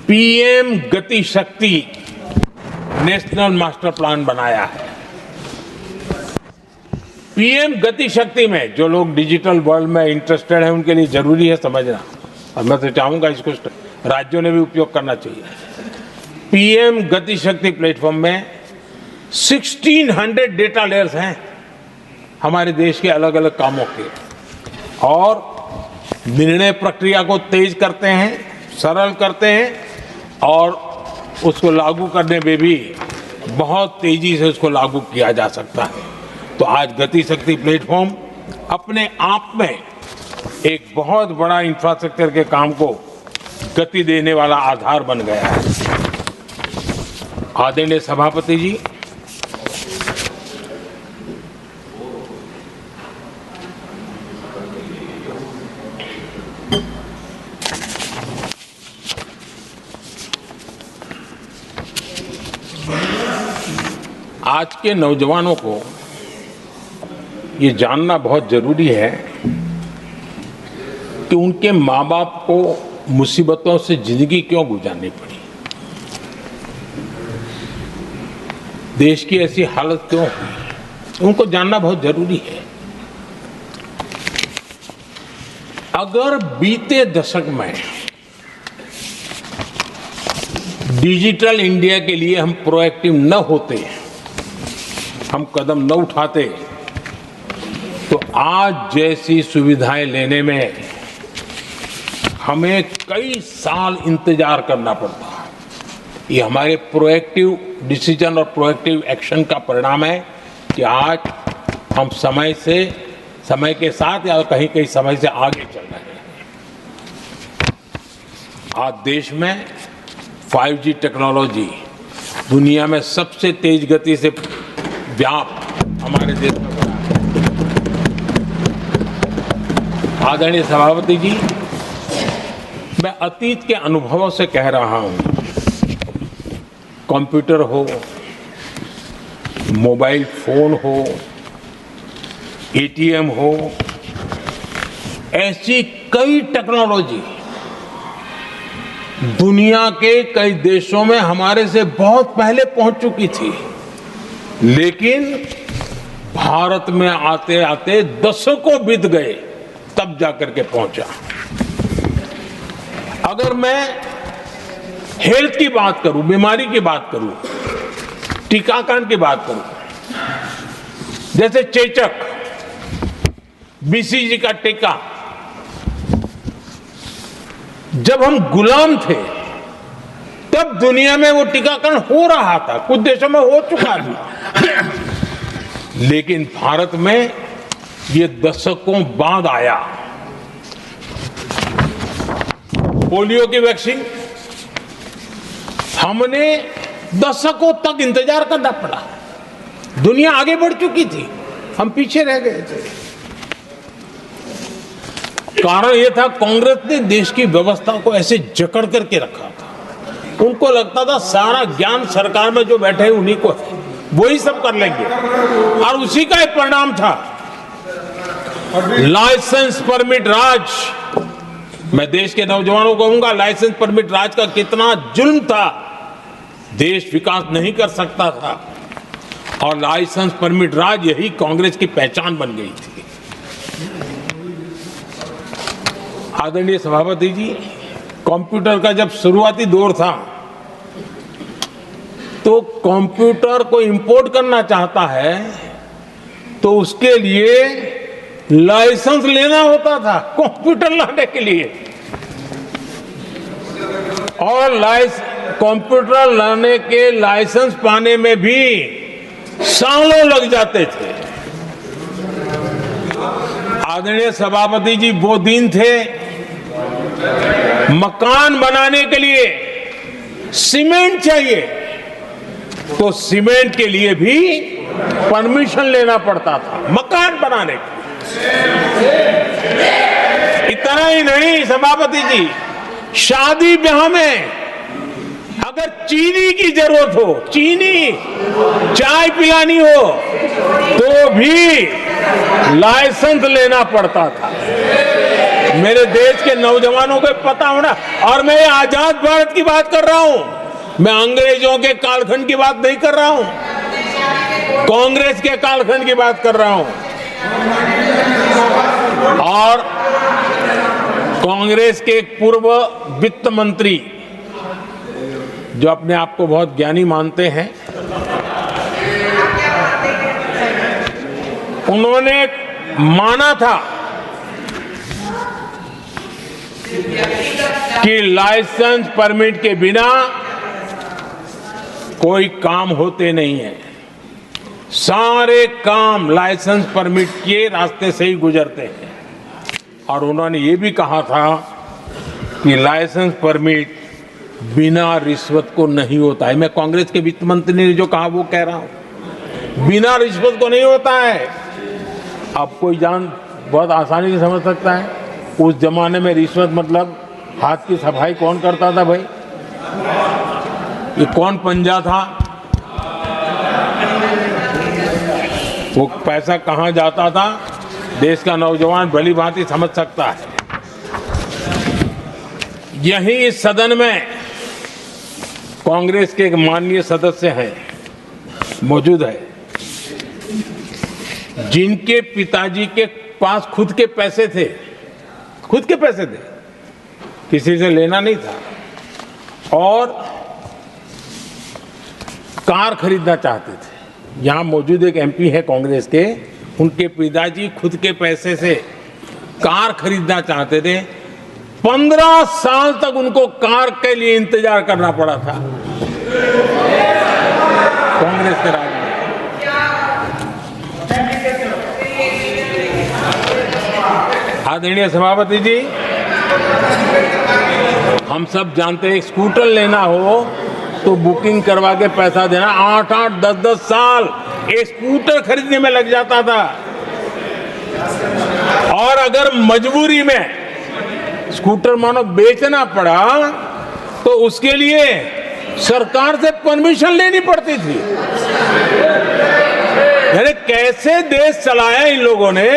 पीएम गति शक्ति नेशनल मास्टर प्लान बनाया है। पीएम गति शक्ति में जो लोग डिजिटल वर्ल्ड में इंटरेस्टेड हैं, उनके लिए जरूरी है समझना, और मैं तो चाहूंगा इसको राज्यों ने भी उपयोग करना चाहिए। पीएम गति शक्ति प्लेटफॉर्म में 1600 डेटा लेयर्स हैं हमारे देश के अलग अलग कामों के, और निर्णय प्रक्रिया को तेज करते हैं, सरल करते हैं, और उसको लागू करने में भी बहुत तेजी से उसको लागू किया जा सकता है। तो आज गति शक्ति प्लेटफॉर्म अपने आप में एक बहुत बड़ा इंफ्रास्ट्रक्चर के काम को गति देने वाला आधार बन गया है। आदरणीय सभापति जी, आज के नौजवानों को ये जानना बहुत जरूरी है कि उनके माँ बाप को मुसीबतों से जिंदगी क्यों गुजारनी पड़ी, देश की ऐसी हालत क्यों हुई, उनको जानना बहुत जरूरी है। अगर बीते दशक में डिजिटल इंडिया के लिए हम प्रोएक्टिव न होते, हम कदम न उठाते, तो आज जैसी सुविधाएं लेने में हमें कई साल इंतजार करना पड़ता। ये हमारे प्रोएक्टिव डिसीजन और प्रोएक्टिव एक्शन का परिणाम है कि आज हम समय के साथ या कहीं कहीं समय से आगे चल रहे हैं। आज देश में 5G टेक्नोलॉजी दुनिया में सबसे तेज गति से व्याप्त हमारे देश में बढ़ा है। आदरणीय सभापति जी, मैं अतीत के अनुभवों से कह रहा हूं, कंप्यूटर हो, मोबाइल फोन हो, एटीएम हो, ऐसी कई टेक्नोलॉजी दुनिया के कई देशों में हमारे से बहुत पहले पहुंच चुकी थी, लेकिन भारत में आते आते दशकों बीत गए तब जाकर के पहुंचा। अगर मैं हेल्थ की बात करूं, बीमारी की बात करूं, टीकाकरण की बात करूं, जैसे चेचक, बीसीजी का टीका, जब हम गुलाम थे तब दुनिया में वो टीकाकरण हो रहा था, कुछ देशों में हो चुका था, लेकिन भारत में ये दशकों बाद आया। पोलियो की वैक्सीन हमने दशकों तक इंतजार करना पड़ा, दुनिया आगे बढ़ चुकी थी, हम पीछे रह गए थे। कारण यह था कांग्रेस ने देश की व्यवस्था को ऐसे जकड़ करके रखा था। उनको लगता था सारा ज्ञान सरकार में जो बैठे हैं उन्हीं को है, वही सब कर लेंगे, और उसी का एक परिणाम था लाइसेंस परमिट राज। मैं देश के नौजवानों को कहूंगा, लाइसेंस परमिट राज का कितना जुल्म था, देश विकास नहीं कर सकता था, और लाइसेंस परमिट राज यही कांग्रेस की पहचान बन गई थी। आदरणीय सभापति जी, कंप्यूटर का जब शुरुआती दौर था तो कंप्यूटर को इंपोर्ट करना चाहता है तो उसके लिए लाइसेंस लेना होता था कंप्यूटर लाने के लिए, और कंप्यूटर लाने के लाइसेंस पाने में भी सालों लग जाते थे। आदरणीय सभापति जी, वो दिन थे मकान बनाने के लिए सीमेंट चाहिए तो सीमेंट के लिए भी परमिशन लेना पड़ता था मकान बनाने के। इतना ही नहीं सभापति जी, शादी ब्याह में अगर चीनी की जरूरत हो, चीनी चाय पिलानी हो, तो भी लाइसेंस लेना पड़ता था। मेरे देश के नौजवानों को पता होना, और मैं आजाद भारत की बात कर रहा हूं, मैं अंग्रेजों के कालखंड की बात नहीं कर रहा हूं, कांग्रेस के कालखंड की बात कर रहा हूं। और कांग्रेस के एक पूर्व वित्त मंत्री जो अपने आप को बहुत ज्ञानी मानते हैं, उन्होंने माना था कि लाइसेंस परमिट के बिना कोई काम होते नहीं है। सारे काम लाइसेंस परमिट के रास्ते से ही गुजरते हैं। और उन्होंने ये भी कहा था कि लाइसेंस परमिट बिना रिश्वत को नहीं होता है। मैं कांग्रेस के वित्त मंत्री ने जो कहा वो कह रहा हूं, बिना रिश्वत को नहीं होता है। अब कोई बहुत आसानी से समझ सकता है, उस जमाने में रिश्वत मतलब हाथ की सफाई कौन करता था भाई? ये कौन पंजा था? वो पैसा कहां जाता था? देश का नौजवान भली भांति समझ सकता है। यही इस सदन में कांग्रेस के एक माननीय सदस्य हैं, मौजूद है, जिनके पिताजी के पास खुद के पैसे थे, किसी से लेना नहीं था, और कार खरीदना चाहते थे। यहां मौजूद एक एमपी है कांग्रेस के, उनके पिताजी खुद के पैसे से कार खरीदना चाहते थे। 15 साल तक उनको कार के लिए इंतजार करना पड़ा था कांग्रेस के राज में। आदरणीय सभापति जी, हम सब जानते हैं स्कूटर लेना हो तो बुकिंग करवा के पैसा देना, 8-8, 10-10 साल एक स्कूटर खरीदने में लग जाता था। और अगर मजबूरी में स्कूटर मानो बेचना पड़ा तो उसके लिए सरकार से परमिशन लेनी पड़ती थी। यानी कैसे देश चलाया इन लोगों ने।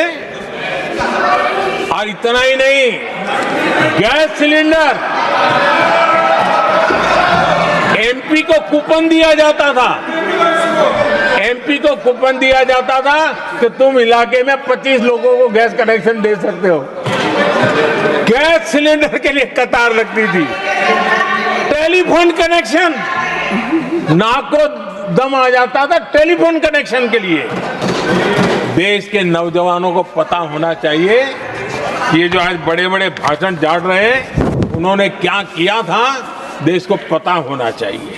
और इतना ही नहीं, गैस सिलेंडर एमपी को कूपन दिया जाता था, कि तुम इलाके में 25 लोगों को गैस कनेक्शन दे सकते हो। गैस सिलेंडर के लिए कतार लगती थी। टेलीफोन कनेक्शन, नाक को दम आ जाता था टेलीफोन कनेक्शन के लिए। देश के नौजवानों को पता होना चाहिए कि ये जो आज बड़े बड़े भाषण झाड़ रहे हैं, उन्होंने क्या किया था, देश को पता होना चाहिए।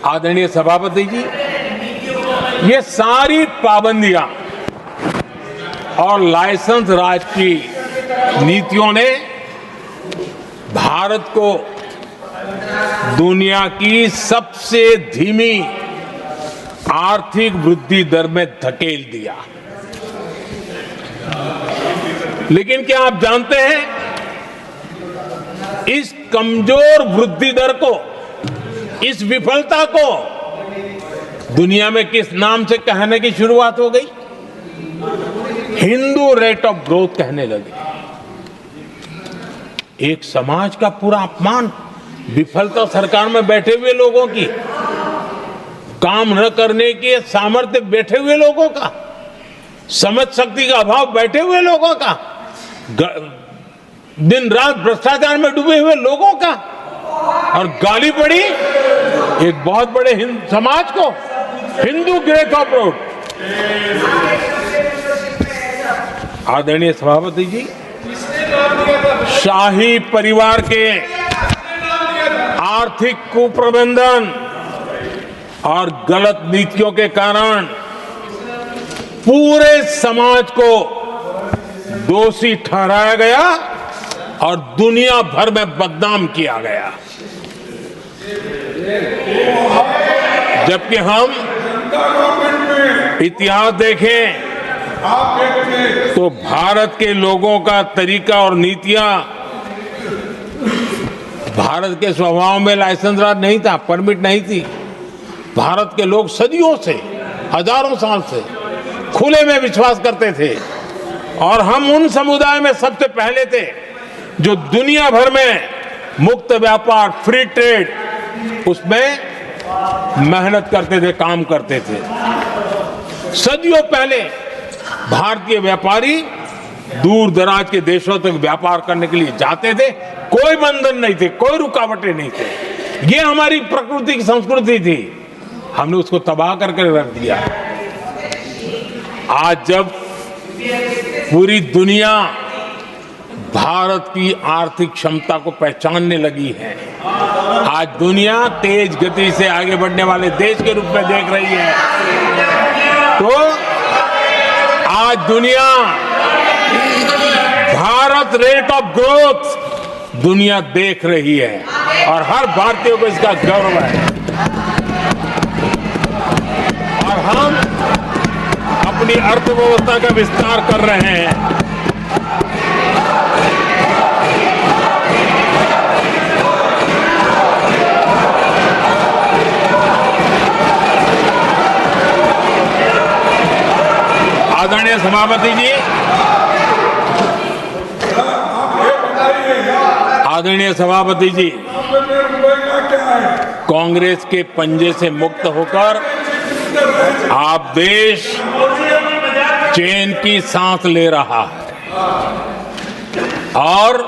आदरणीय सभापति जी, ये सारी पाबंदियां और लाइसेंस राज की नीतियों ने भारत को दुनिया की सबसे धीमी आर्थिक वृद्धि दर में धकेल दिया। लेकिन क्या आप जानते हैं, इस कमजोर वृद्धि दर को, इस विफलता को दुनिया में किस नाम से कहने की शुरुआत हो गई? हिंदू रेट ऑफ ग्रोथ कहने लगे। एक समाज का पूरा अपमान, विफलता सरकार में बैठे हुए लोगों की, काम न करने के सामर्थ्य बैठे हुए लोगों का, समझ शक्ति का अभाव बैठे हुए लोगों का, दिन रात भ्रष्टाचार में डूबे हुए लोगों का, और गाली पड़ी एक बहुत बड़े समाज को, हिंदू ग्रेट ऑफ ग्रोथ। आदरणीय सभापति जी, शाही परिवार के आर्थिक कुप्रबंधन और गलत नीतियों के कारण पूरे समाज को दोषी ठहराया गया और दुनिया भर में बदनाम किया गया। जबकि हम इतिहास देखें तो भारत के लोगों का तरीका और नीतियां, भारत के स्वभाव में लाइसेंस राज नहीं था, परमिट नहीं थी। भारत के लोग सदियों से, हजारों साल से खुले में विश्वास करते थे, और हम उन समुदाय में सबसे पहले थे जो दुनिया भर में मुक्त व्यापार, फ्री ट्रेड, उसमें मेहनत करते थे, काम करते थे। सदियों पहले भारतीय व्यापारी दूर दराज के देशों तक व्यापार करने के लिए जाते थे, कोई बंधन नहीं थे, कोई रुकावटें नहीं थे। ये हमारी प्रकृति की संस्कृति थी, हमने उसको तबाह करके रख दिया। आज जब पूरी दुनिया भारत की आर्थिक क्षमता को पहचानने लगी है। आज दुनिया तेज गति से आगे बढ़ने वाले देश के रूप में देख रही है। तो आज दुनिया भारत रेट ऑफ ग्रोथ दुनिया देख रही है और हर भारतीय को इसका गौरव है। और हम अपनी अर्थव्यवस्था का विस्तार कर रहे हैं। आदरणीय सभापति जी, आदरणीय सभापति जी, कांग्रेस के पंजे से मुक्त होकर आप देश चैन की सांस ले रहा है और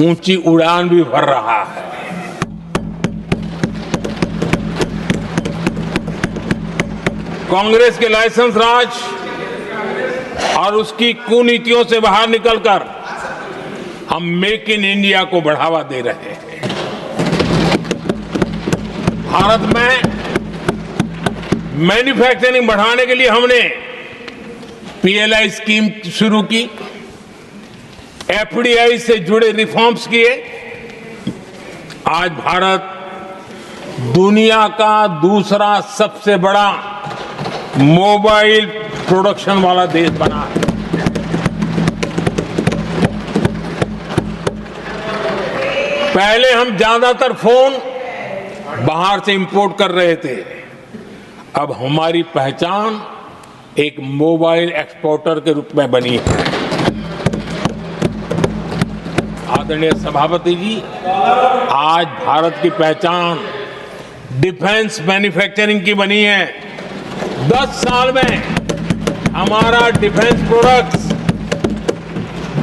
ऊंची उड़ान भी भर रहा है। कांग्रेस के लाइसेंस राज और उसकी कुनीतियों से बाहर निकलकर हम मेक इन इंडिया को बढ़ावा दे रहे हैं। भारत में मैन्युफैक्चरिंग बढ़ाने के लिए हमने पीएलआई स्कीम शुरू की, एफडीआई से जुड़े रिफॉर्म्स किए। आज भारत दुनिया का दूसरा सबसे बड़ा मोबाइल प्रोडक्शन वाला देश बना है। पहले हम ज्यादातर फोन बाहर से इंपोर्ट कर रहे थे, अब हमारी पहचान एक मोबाइल एक्सपोर्टर के रूप में बनी है। आदरणीय सभापति जी, आज भारत की पहचान डिफेंस मैन्युफैक्चरिंग की बनी है। 10 साल में हमारा डिफेंस प्रोडक्ट्स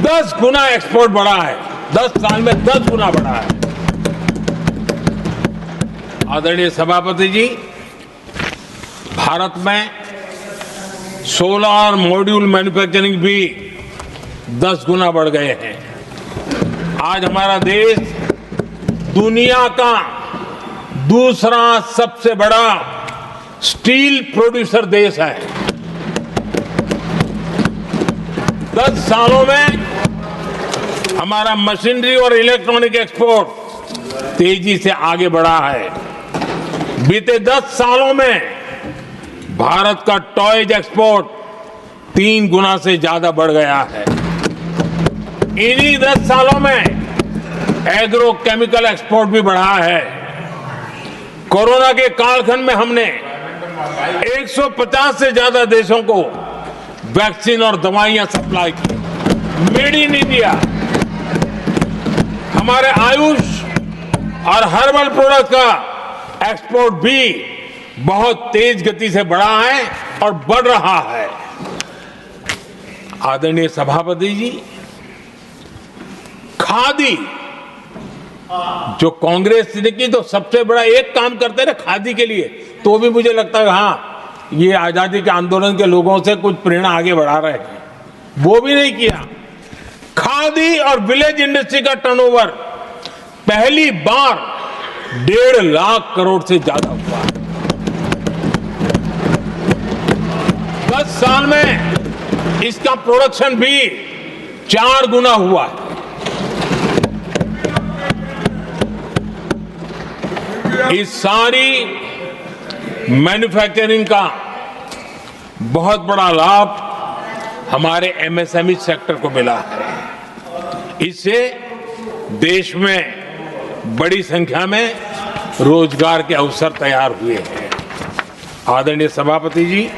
10 गुना एक्सपोर्ट बढ़ा है। 10 साल में 10 गुना बढ़ा है। आदरणीय सभापति जी, भारत में सोलर मॉड्यूल मैन्युफैक्चरिंग भी 10 गुना बढ़ गए हैं। आज हमारा देश दुनिया का दूसरा सबसे बड़ा स्टील प्रोड्यूसर देश है। 10 सालों में हमारा मशीनरी और इलेक्ट्रॉनिक एक्सपोर्ट तेजी से आगे बढ़ा है। बीते 10 सालों में भारत का टॉयज एक्सपोर्ट 3 गुना से ज्यादा बढ़ गया है। इन्हीं 10 सालों में एग्रो केमिकल एक्सपोर्ट भी बढ़ा है। कोरोना के कालखंड में हमने 150 से ज्यादा देशों को वैक्सीन और दवाइयां सप्लाई की। मेड इन इंडिया, हमारे आयुष और हर्बल प्रोडक्ट का एक्सपोर्ट भी बहुत तेज गति से बढ़ा है और बढ़ रहा है। आदरणीय सभापति जी, खादी जो कांग्रेस ने की तो सबसे बड़ा एक काम करते रहे खादी के लिए, तो भी मुझे लगता है हाँ ये आजादी के आंदोलन के लोगों से कुछ प्रेरणा आगे बढ़ा रहे हैं। वो भी नहीं किया। खादी और विलेज इंडस्ट्री का टर्नओवर पहली बार 1.5 लाख करोड़ से ज्यादा हुआ। 10 साल में इसका प्रोडक्शन भी 4 गुना हुआ है। इस सारी मैन्युफैक्चरिंग का बहुत बड़ा लाभ हमारे एमएसएमई सेक्टर को मिला है। इससे देश में बड़ी संख्या में रोजगार के अवसर तैयार हुए हैं। आदरणीय सभापति जी,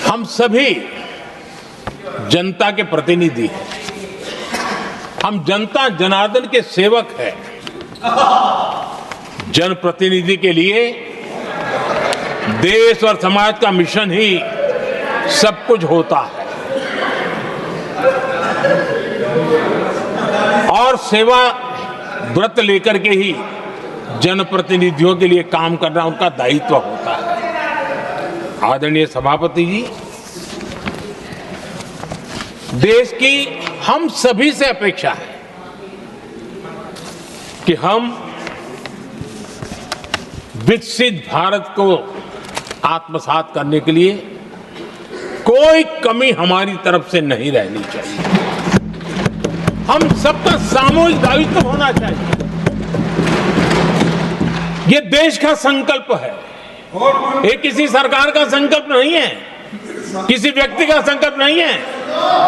हम सभी जनता के प्रतिनिधि हैं। हम जनता जनार्दन के सेवक हैं। जनप्रतिनिधि के लिए देश और समाज का मिशन ही सब कुछ होता है और सेवा व्रत लेकर के ही जनप्रतिनिधियों के लिए काम करना उनका दायित्व होता है। आदरणीय सभापति जी, देश की हम सभी से अपेक्षा है कि हम विकसित भारत को आत्मसात करने के लिए कोई कमी हमारी तरफ से नहीं रहनी चाहिए। हम सबका सामूहिक दायित्व होना चाहिए। ये देश का संकल्प है, ये किसी सरकार का संकल्प नहीं है, किसी व्यक्ति का संकल्प नहीं है,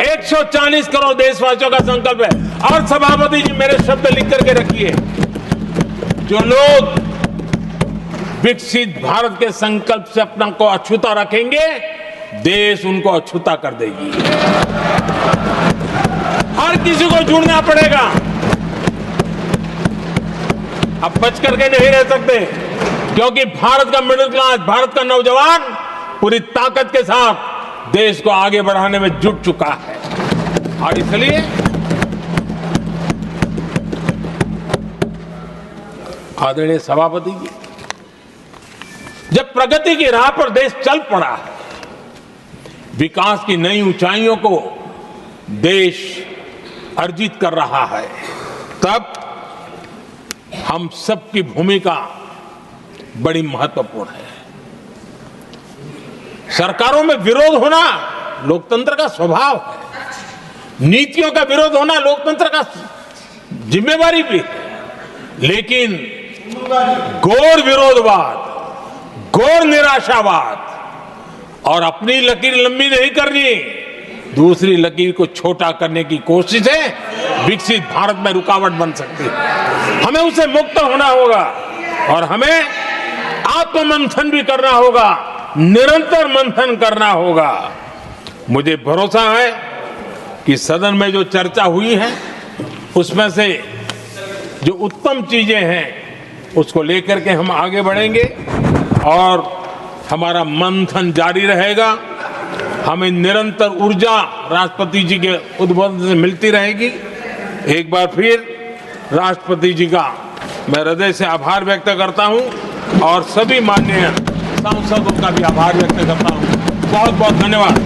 140 करोड़ देशवासियों का संकल्प है। और सभापति जी मेरे शब्द लिख करके रखिए, जो लोग विकसित भारत के संकल्प से अपना को अछूता रखेंगे, देश उनको अछूता कर देगी। हर किसी को जुड़ना पड़ेगा, अब बच करके नहीं रह सकते, क्योंकि भारत का मिडिल क्लास, भारत का नौजवान पूरी ताकत के साथ देश को आगे बढ़ाने में जुट चुका है। और इसलिए आदरणीय सभापति जी, जब प्रगति की राह पर देश चल पड़ा है, विकास की नई ऊंचाइयों को देश अर्जित कर रहा है, तब हम सबकी भूमिका बड़ी महत्वपूर्ण है। सरकारों में विरोध होना लोकतंत्र का स्वभाव है, नीतियों का विरोध होना लोकतंत्र का जिम्मेवारी भी है, लेकिन घोर विरोधवाद, घोर निराशावाद और अपनी लकीर लंबी नहीं करनी, दूसरी लकीर को छोटा करने की कोशिशें विकसित भारत में रुकावट बन सकती है। हमें उसे मुक्त होना होगा और हमें आत्ममंथन भी करना होगा, निरंतर मंथन करना होगा। मुझे भरोसा है कि सदन में जो चर्चा हुई है उसमें से जो उत्तम चीजें हैं उसको लेकर के हम आगे बढ़ेंगे और हमारा मंथन जारी रहेगा। हमें निरंतर ऊर्जा राष्ट्रपति जी के उद्बोधन से मिलती रहेगी। एक बार फिर राष्ट्रपति जी का मैं हृदय से आभार व्यक्त करता हूं और सभी माननीय सांसदों का भी आभार व्यक्त करता हूं। बहुत बहुत धन्यवाद।